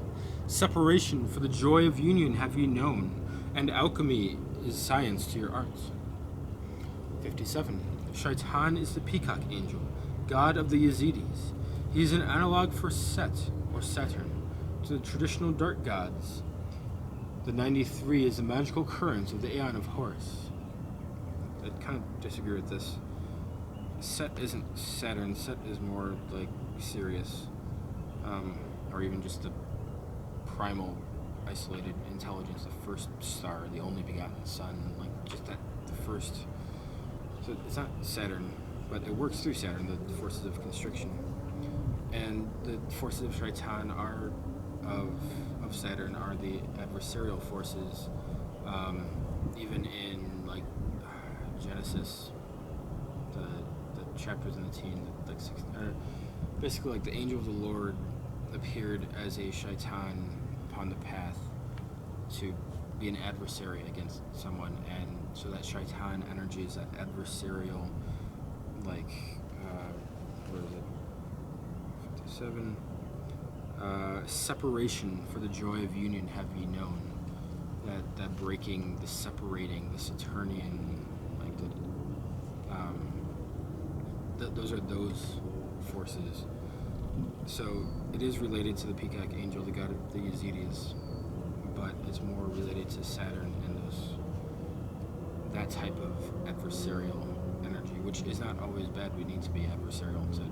Separation for the joy of union have ye known, and alchemy is science to your arts. 57. Shaitan is the peacock angel, god of the Yazidis. He is an analog for Set, or Saturn, to the traditional dark gods. The 93 is the magical current of the Aeon of Horus. I kind of disagree with this. Set isn't Saturn. Set is more like Sirius, or even just the primal, isolated intelligence, the first star, the only begotten sun, like just that, the first. So it's not Saturn, but it works through Saturn, the forces of constriction, and the forces of Shaitan are of Saturn are the adversarial forces, even in like Genesis, the chapters in the teen, like basically like the angel of the Lord appeared as a Shaitan upon the path to be an adversary against someone, and so that Shaitan energy is that adversarial, like where is it? 57. Separation for the joy of union have ye known. That breaking, the separating, the Saturnian, like those are those forces. So it is related to the peacock angel, the god of the Yazidis, but it's more related to Saturn and that type of adversarial energy, which is not always bad. We need to be adversarial to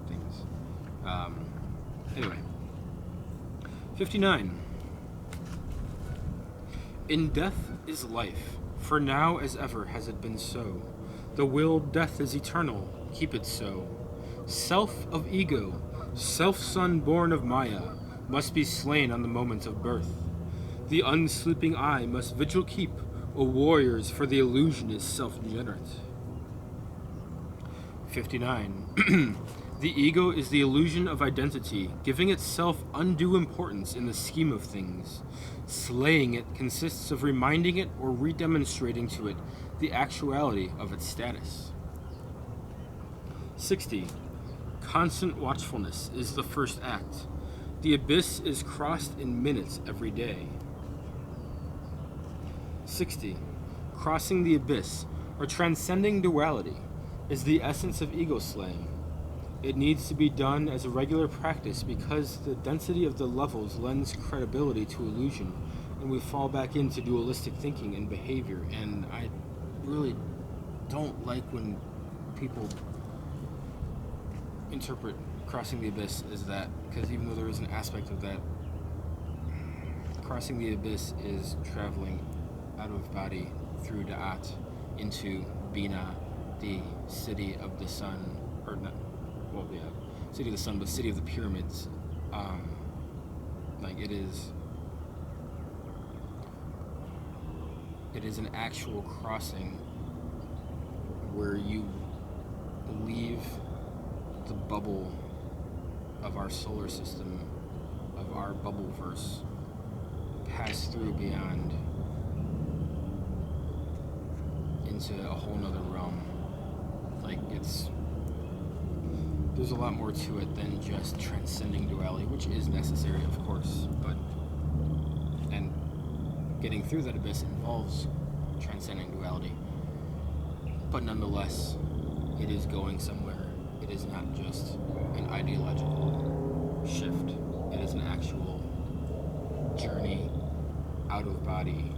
things. Anyway, 59. In death is life, for now as ever has it been so. The willed death is eternal, keep it so. Self of ego, self-son born of Maya, must be slain on the moment of birth. The unsleeping eye must vigil keep, O warriors, for the illusion is self-degenerate. 59. The ego is the illusion of identity, giving itself undue importance in the scheme of things. Slaying it consists of reminding it or redemonstrating to it the actuality of its status. 60. Constant watchfulness is the first act. The abyss is crossed in minutes every day. 60. Crossing the abyss, or transcending duality, is the essence of ego slaying. It needs to be done as a regular practice because the density of the levels lends credibility to illusion, and we fall back into dualistic thinking and behavior, and I really don't like when people interpret crossing the abyss as that, because even though there is an aspect of that, crossing the abyss is traveling out of body through Da'at into Bina, the city of the sun, or not, well, yeah, city of the sun, but city of the pyramids. Like it is an actual crossing where you leave the bubble of our solar system, of our bubble verse, pass through beyond into a whole nother realm. Like there's a lot more to it than just transcending duality, which is necessary, of course, and getting through that abyss involves transcending duality, but nonetheless, it is going somewhere. It is not just an ideological shift. It is an actual journey out of body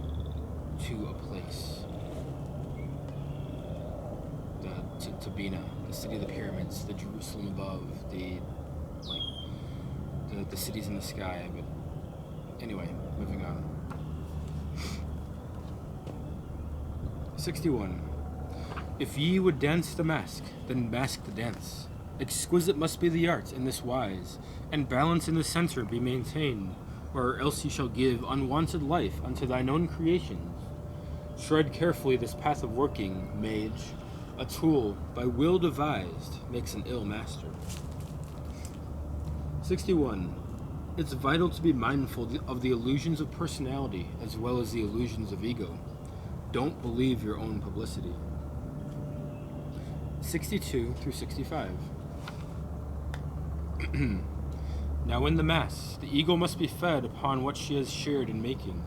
to a place. To Bina, the city of the pyramids, the Jerusalem above, the cities in the sky. But anyway, moving on. 61. If ye would dance the mask, then mask the dance. Exquisite must be the art in this wise, and balance in the center be maintained, or else he shall give unwanted life unto thine own creations. Tread carefully this path of working, mage. A tool, by will devised, makes an ill master. 61. It's vital to be mindful of the illusions of personality as well as the illusions of ego. Don't believe your own publicity. 62 through 65. Now in the mass, the ego must be fed upon what she has shared in making.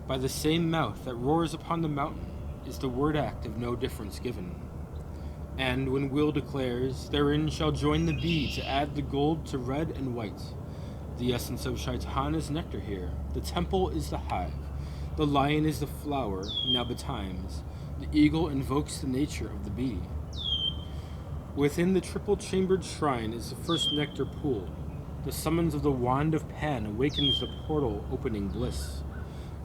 By the same mouth that roars upon the mountain is the word act of no difference given. And when will declares, therein shall join the bee to add the gold to red and white. The essence of Shaitan is nectar here, the temple is the hive, the lion is the flower, now betimes, the eagle invokes the nature of the bee. Within the triple-chambered shrine is the first nectar pool. The summons of the wand of Pan awakens the portal opening bliss.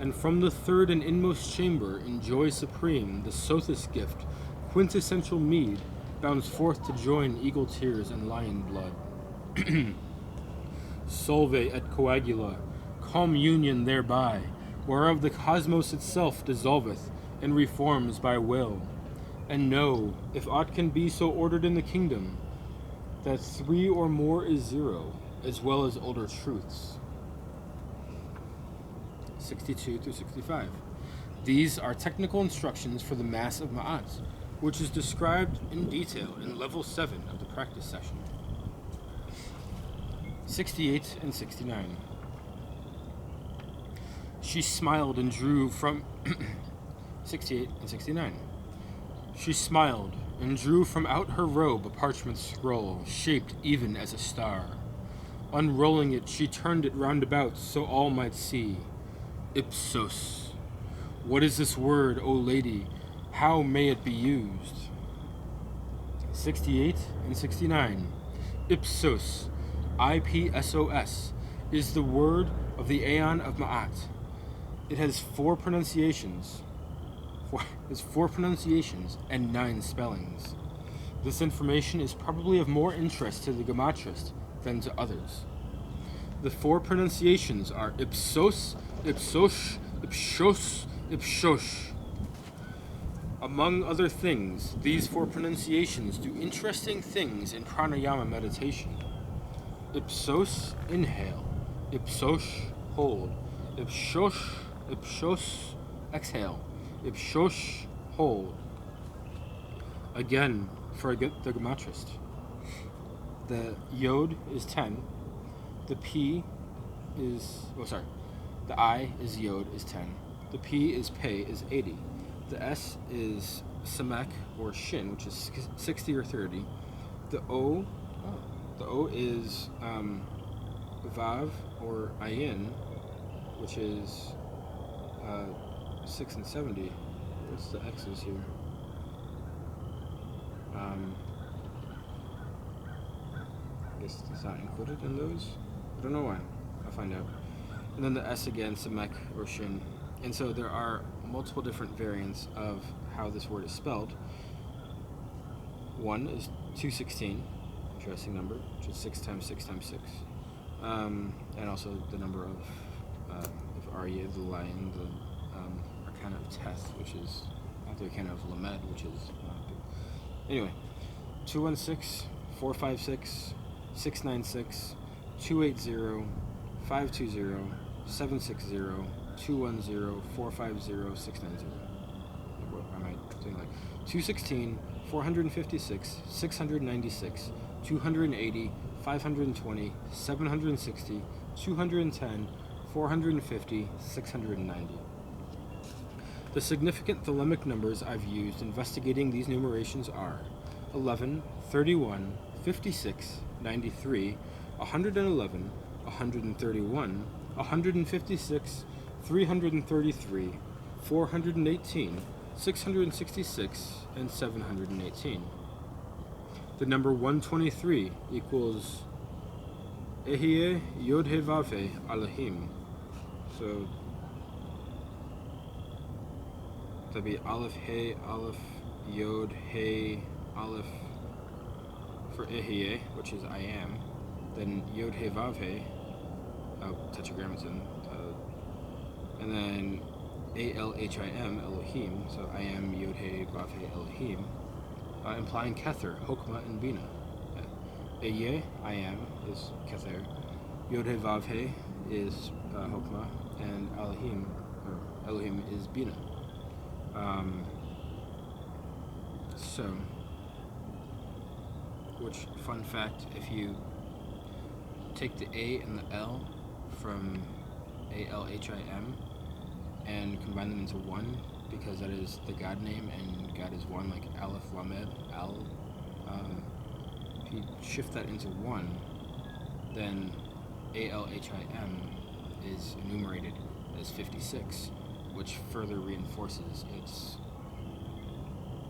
And from the third and inmost chamber, in joy supreme, the Sothis gift, quintessential mead, bounds forth to join eagle tears and lion blood. Solve et coagula, calm union thereby, whereof the cosmos itself dissolveth, and reforms by will. And know, if aught can be so ordered in the kingdom, that 3 or more is 0, as well as older truths. 62 through 65. These are technical instructions for the Mass of Ma'at, which is described in detail in level 7 of the practice session. 68 and 69. She smiled and drew from 68 and 69. She smiled and drew from out her robe a parchment scroll, shaped even as a star. Unrolling it, she turned it round about so all might see. Ipsos. What is this word, O lady? How may it be used? 68 and 69. Ipsos, I-P-S-O-S, is the word of the Aeon of Ma'at. It has 4 pronunciations. Four pronunciations and 9 spellings. This information is probably of more interest to the gematrist than to others. The 4 pronunciations are Ipsos, Ipsosh, Ipshos, Ipshosh. Among other things, these 4 pronunciations do interesting things in Pranayama meditation. Ipsos, inhale. Ipsosh, hold. Ipshosh, Ipshos, exhale. Ipshosh, hold. Again, for the gematrist. The Yod is 10. The P is, the I is Yod is 10. The P is Pei is 80. The S is Samac or Shin, which is 60 or 30. The O is Vav or Ayin, which is 6 and 70. What's the X's here? I guess it's not included in those. I don't know why. I'll find out. And then the S again, Samac or Shin. And so there are multiple different variants of how this word is spelled. One is 216, interesting number, which is 6 times 6 times 6. And also the number of Arya, the lion, the Arcana of Teth, which is not the Arcana of Lamed, which is anyway, 216, 456, 696, 280, 520, 760, 210, 450, 690. What am I doing? Like 216, 456, 696, 280, 520, 760, 210, 450, 690. The significant thelemic numbers I've used investigating these numerations are 11, 31, 56, 93, 111, 131, 156, 333, 418, 666, and 718. The number 123 equals Ehie Yod He Vav He Alahim. So that'd be Aleph He, Aleph Yod He, Aleph for Ehyeh, which is I am, then Yod He Vav He, Tetragrammaton, and then Alhim, Elohim, so I am Yod He Vav He Elohim, implying Kether, Hokmah, and Bina. Ehyeh, I am, is Kether. Yod He Vav He is Hokmah, and Elohim is Bina. Which, fun fact, if you take the A and the L from Alhim and combine them into one, because that is the God name and God is one, like Aleph, Lamed, Al, if you shift that into one, then Alhim is enumerated as 56, which further reinforces its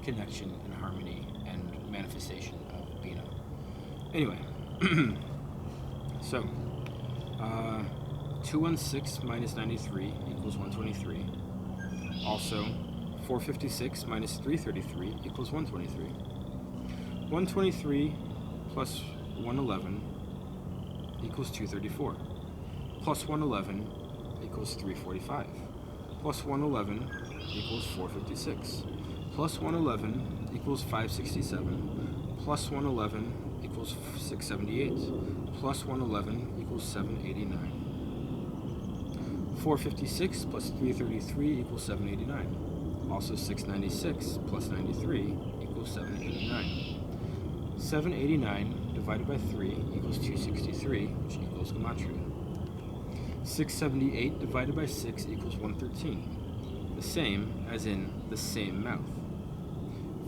connection and harmony and manifestation of Bina. Anyway, so 216 minus 93 equals 123. Also, 456 minus 333 equals 123. 123 plus 111 equals 234. Plus 111 equals 345. Plus 111 equals 456. Plus 111 equals 567. Plus 111 equals 678. Plus 111 equals 789. 456 plus 333 equals 789. Also 696 plus 93 equals 789. 789 divided by 3 equals 263, which equals Gematria. 678 divided by 6 equals 113. The same as in the same mouth.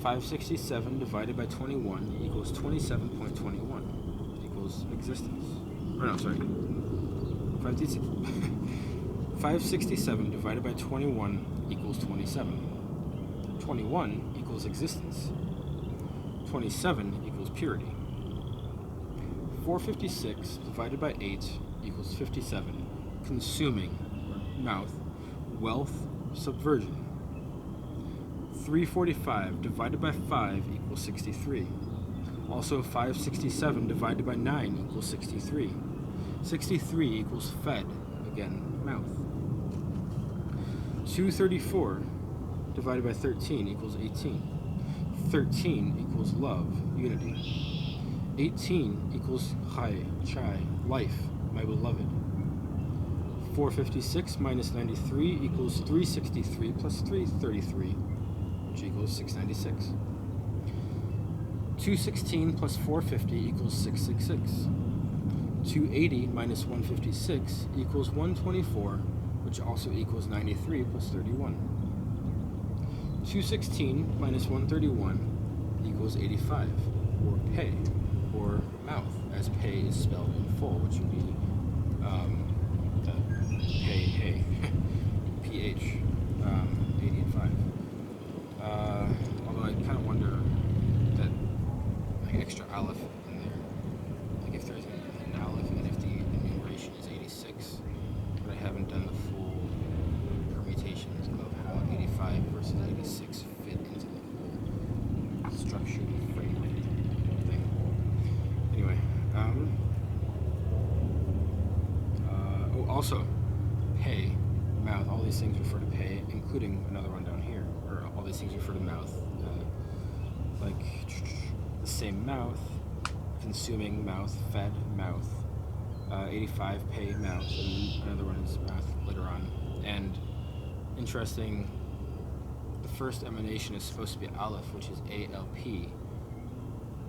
567 divided by 21 equals 27.21, equals existence. Or no, sorry. 567 divided by 21 equals 27. 21 equals existence. 27 equals purity. 456 divided by 8 equals 57. Consuming, or mouth, wealth, subversion. 345 divided by 5 equals 63. Also 567 divided by 9 equals 63. 63 equals fed, again, mouth. 234 divided by 13 equals 18. 13 equals love, unity. 18 equals chai, life, my beloved. 456 minus 93 equals 363 plus 333, which equals 696. 216 plus 450 equals 666. 280 minus 156 equals 124, which also equals 93 plus 31. 216 minus 131 equals 85, or pay, or mouth, as pay is spelled in full, which would be hey, PH, 85. Although I kind of wonder that, like, extra aleph in there, like if there's an aleph and if the enumeration is 86, but I haven't done the full permutations of how 85 versus 86 fit into the whole structured framework thing. Anyway, also, pay, mouth, all these things refer to pay, including another one down here, or all these things refer to mouth, like the same mouth, consuming mouth, fed mouth, 85 pay mouth, and another one is mouth later on. And interesting, the first emanation is supposed to be Aleph, which is ALP,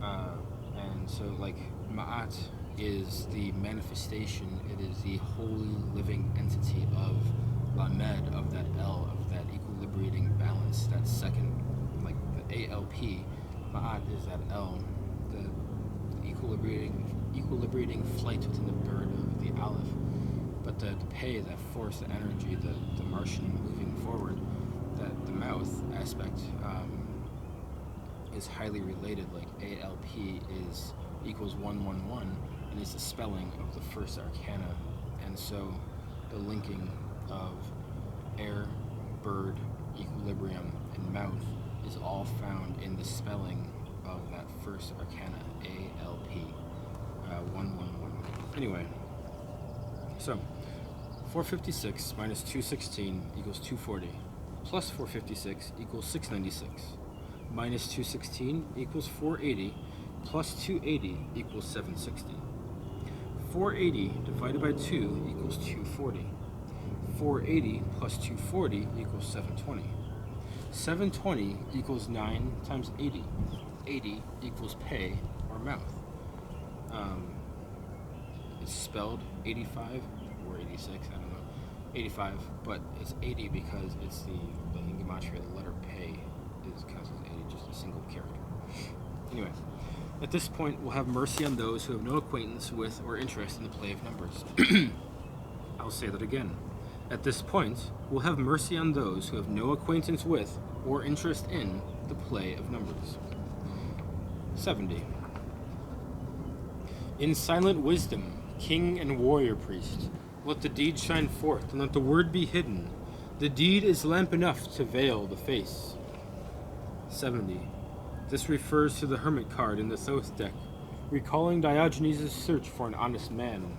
and so like Ma'at is the manifestation, it is the holy living entity of Lamed, of that L, of that equilibrating balance, that second, like the ALP, Ma'at is that L, the equilibrating flight within the bird of the Aleph. But the Pei, that force, the energy, the Martian moving forward, that the mouth aspect is highly related, like ALP equals 111, and it's the spelling of the first arcana. And so the linking of air, bird, equilibrium, and mouth is all found in the spelling of that first arcana, ALP 111. Anyway, so 456 minus 216 equals 240, plus 456 equals 696, minus 216 equals 480, plus 280 equals 760. 480 divided by 2 equals 240. 480 plus 240 equals 720. 720 equals 9 times 80. 80 equals pay or mouth. It's spelled 85 or 86, I don't know. 85, but it's 80 because it's the in gematria, the letter pay is counts as 80, just a single character. Anyway, at this point, we'll have mercy on those who have no acquaintance with or interest in the play of numbers. I'll say that again. At this point, we'll have mercy on those who have no acquaintance with or interest in the play of numbers. 70. In silent wisdom, king and warrior priest, let the deed shine forth, and let the word be hidden. The deed is lamp enough to veil the face. 70. This refers to the Hermit card in the Thoth deck, recalling Diogenes' search for an honest man.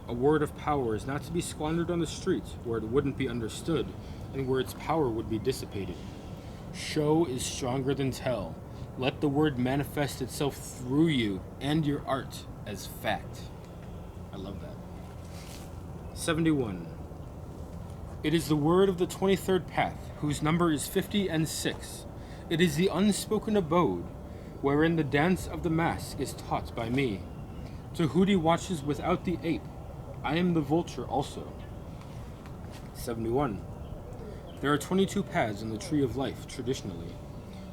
A word of power is not to be squandered on the street, where it wouldn't be understood, and where its power would be dissipated. Show is stronger than tell. Let the word manifest itself through you and your art as fact. I love that. 71. It is the word of the 23rd path, whose number is 50 and 6. It is the unspoken abode, wherein the dance of the mask is taught by me. Tahuti watches without the ape. I am the vulture also. 71. There are 22 paths in the tree of life, traditionally.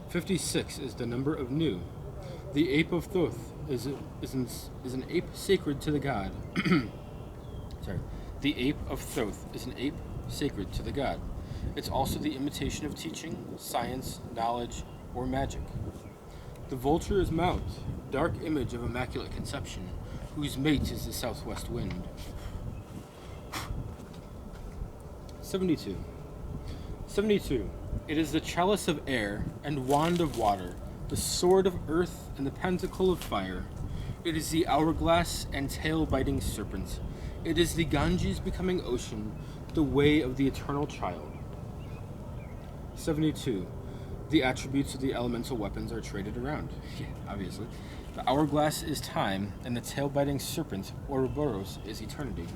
56 is the number of Nu. The ape of Thoth is an ape sacred to the god. Sorry. The ape of Thoth is an ape sacred to the god. It's also the imitation of teaching, science, knowledge, or magic. The vulture is Maut, dark image of immaculate conception, whose mate is the southwest wind. 72. 72. It is the chalice of air and wand of water, the sword of earth and the pentacle of fire. It is the hourglass and tail-biting serpent. It is the Ganges becoming ocean, the way of the eternal child. 72. The attributes of the elemental weapons are traded around. Yeah, obviously. The hourglass is time, and the tail-biting serpent, Ouroboros, is eternity.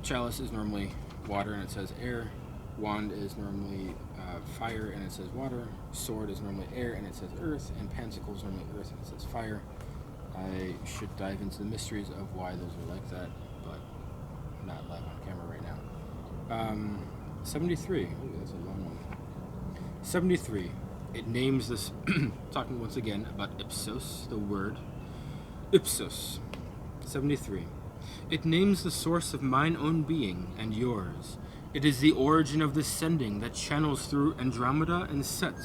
Chalice is normally water, and it says air. Wand is normally fire, and it says water. Sword is normally air, and it says earth. And pentacle is normally earth, and it says fire. I should dive into the mysteries of why those are like that, but not live on camera right now. 73. Ooh, that's a long one. 73. It names this, talking once again about ipsos, the word. Ipsos. 73. It names the source of mine own being and yours. It is the origin of this sending that channels through Andromeda and Set.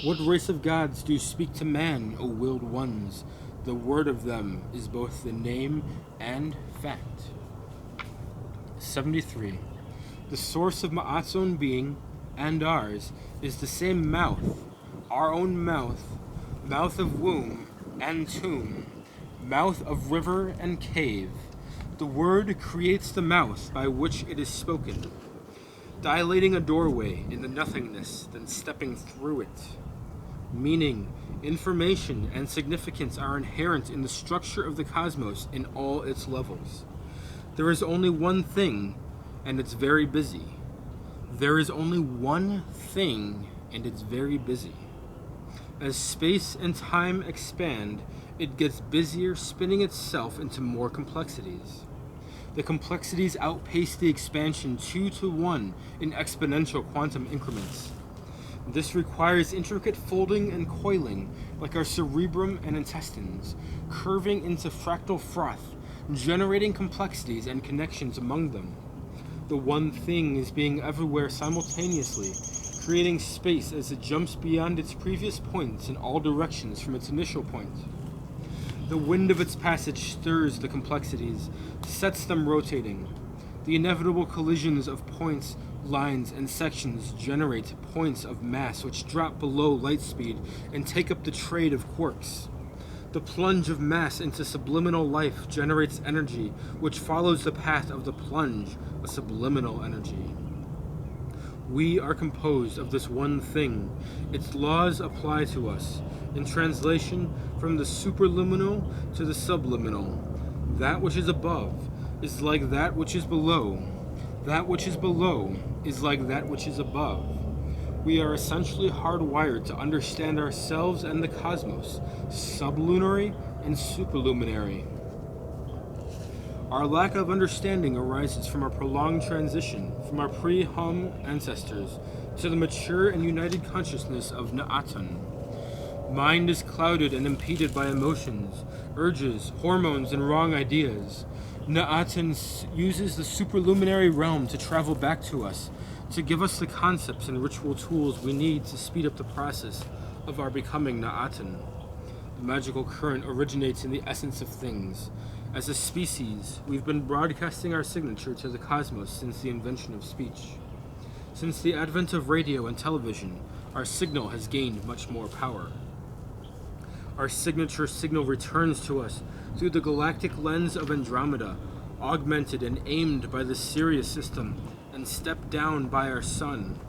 What race of gods do speak to man, O willed ones? The word of them is both the name and fact. 73. The source of Ma'at's own being, and ours, is the same mouth, our own mouth, mouth of womb and tomb, mouth of river and cave. The word creates the mouth by which it is spoken, dilating a doorway in the nothingness, then stepping through it. Meaning, information, and significance are inherent in the structure of the cosmos in all its levels. There is only one thing, and it's very busy. There is only one thing, and it's very busy. As space and time expand, it gets busier, spinning itself into more complexities. The complexities outpace the expansion 2 to 1 in exponential quantum increments. This requires intricate folding and coiling, like our cerebrum and intestines, curving into fractal froth, generating complexities and connections among them. The one thing is being everywhere simultaneously, creating space as it jumps beyond its previous points in all directions from its initial point. The wind of its passage stirs the complexities, sets them rotating. The inevitable collisions of points lines and sections generate points of mass which drop below light speed and take up the trade of quarks. The plunge of mass into subliminal life generates energy which follows the path of the plunge, a subliminal energy. We are composed of this one thing. Its laws apply to us. In translation, from the superluminal to the subliminal, that which is above is like that which is below. That which is below is like that which is above. We are essentially hardwired to understand ourselves and the cosmos, sublunary and superluminary. Our lack of understanding arises from our prolonged transition from our pre-hum ancestors to the mature and united consciousness of Na'atan. Mind is clouded and impeded by emotions, urges, hormones, and wrong ideas. Na'atan uses the superluminary realm to travel back to us, to give us the concepts and ritual tools we need to speed up the process of our becoming Na'atan. The magical current originates in the essence of things. As a species, we've been broadcasting our signature to the cosmos since the invention of speech. Since the advent of radio and television, our signal has gained much more power. Our signature signal returns to us through the galactic lens of Andromeda, augmented and aimed by the Sirius system, and stepped down by our sun.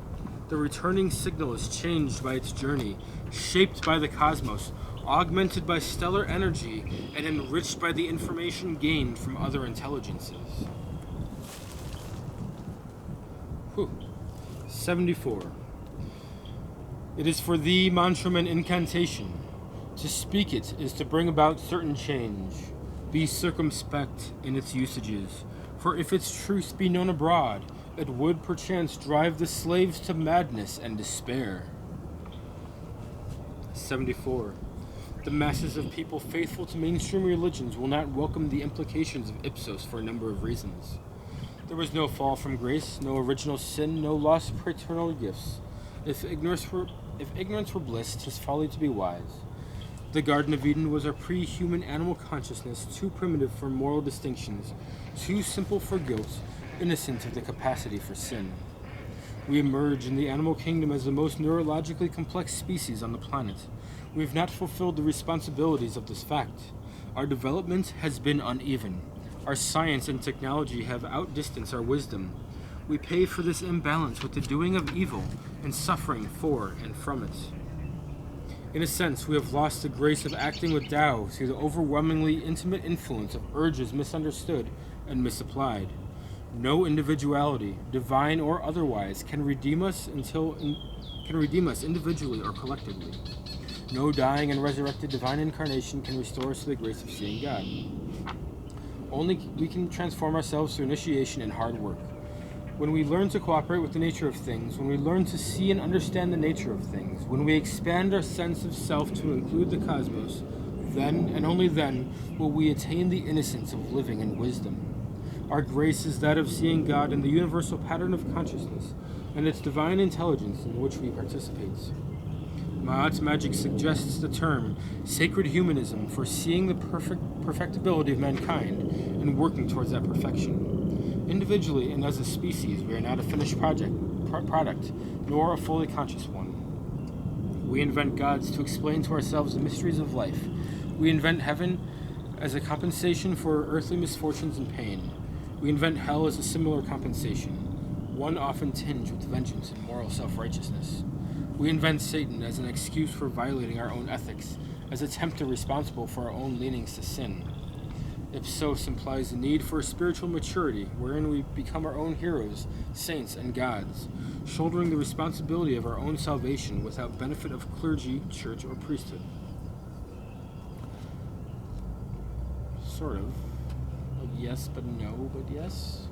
The returning signal is changed by its journey, shaped by the cosmos, augmented by stellar energy, and enriched by the information gained from other intelligences. 74. It is for thee mantram and incantation. To speak it is to bring about certain change. Be circumspect in its usages, for if its truth be known abroad, it would perchance drive the slaves to madness and despair. 74. The masses of people faithful to mainstream religions will not welcome the implications of Ipsos for a number of reasons. There was no fall from grace, no original sin, no loss of paternal gifts. If ignorance were bliss, 'tis folly to be wise. The Garden of Eden was a pre-human animal consciousness, too primitive for moral distinctions, too simple for guilt, innocent of the capacity for sin. We emerge in the animal kingdom as the most neurologically complex species on the planet. We have not fulfilled the responsibilities of this fact. Our development has been uneven. Our science and technology have outdistanced our wisdom. We pay for this imbalance with the doing of evil and suffering for and from it. In a sense, we have lost the grace of acting with Tao through the overwhelmingly intimate influence of urges misunderstood and misapplied. No individuality, divine or otherwise, can redeem us individually or collectively. No dying and resurrected divine incarnation can restore us to the grace of seeing God. Only we can transform ourselves through initiation and hard work. When we learn to cooperate with the nature of things, when we learn to see and understand the nature of things, when we expand our sense of self to include the cosmos, then and only then will we attain the innocence of living in wisdom. Our grace is that of seeing God in the universal pattern of consciousness and its divine intelligence in which we participate. Ma'at's magic suggests the term sacred humanism for seeing the perfectibility of mankind and working towards that perfection. Individually and as a species, we are not a finished product, nor a fully conscious one. We invent gods to explain to ourselves the mysteries of life. We invent heaven as a compensation for earthly misfortunes and pain. We invent hell as a similar compensation, one often tinged with vengeance and moral self-righteousness. We invent Satan as an excuse for violating our own ethics, as a tempter responsible for our own leanings to sin. Ipsos implies the need for a spiritual maturity, wherein we become our own heroes, saints, and gods, shouldering the responsibility of our own salvation without benefit of clergy, church, or priesthood. Sort of. Yes, but no, but yes.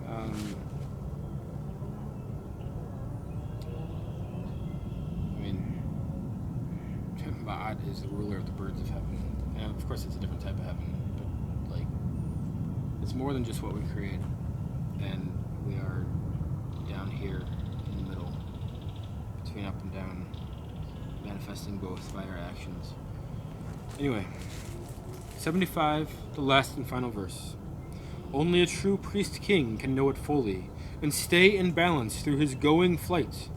I mean, Ma'at is the ruler of the birds of heaven. And of course it's a different type of heaven, but like, it's more than just what we create. And we are down here in the middle, between up and down, manifesting both by our actions. Anyway, 75, the last and final verse. Only a true priest-king can know it fully, and stay in balance through his going flight.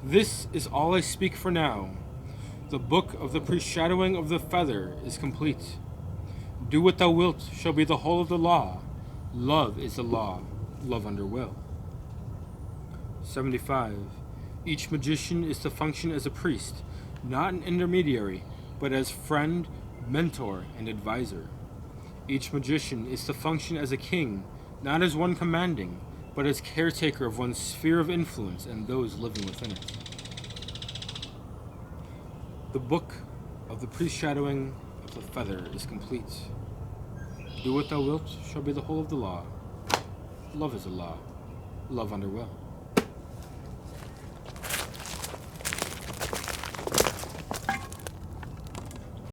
This is all I speak for now. The book of the preshadowing of the feather is complete. Do what thou wilt shall be the whole of the law. Love is the law, love under will. 75. Each magician is to function as a priest, not an intermediary, but as friend, mentor, and advisor. Each magician is to function as a king, not as one commanding, but as caretaker of one's sphere of influence and those living within it. The book of the preshadowing of the feather is complete. Do what thou wilt shall be the whole of the law. Love is a law, love under will.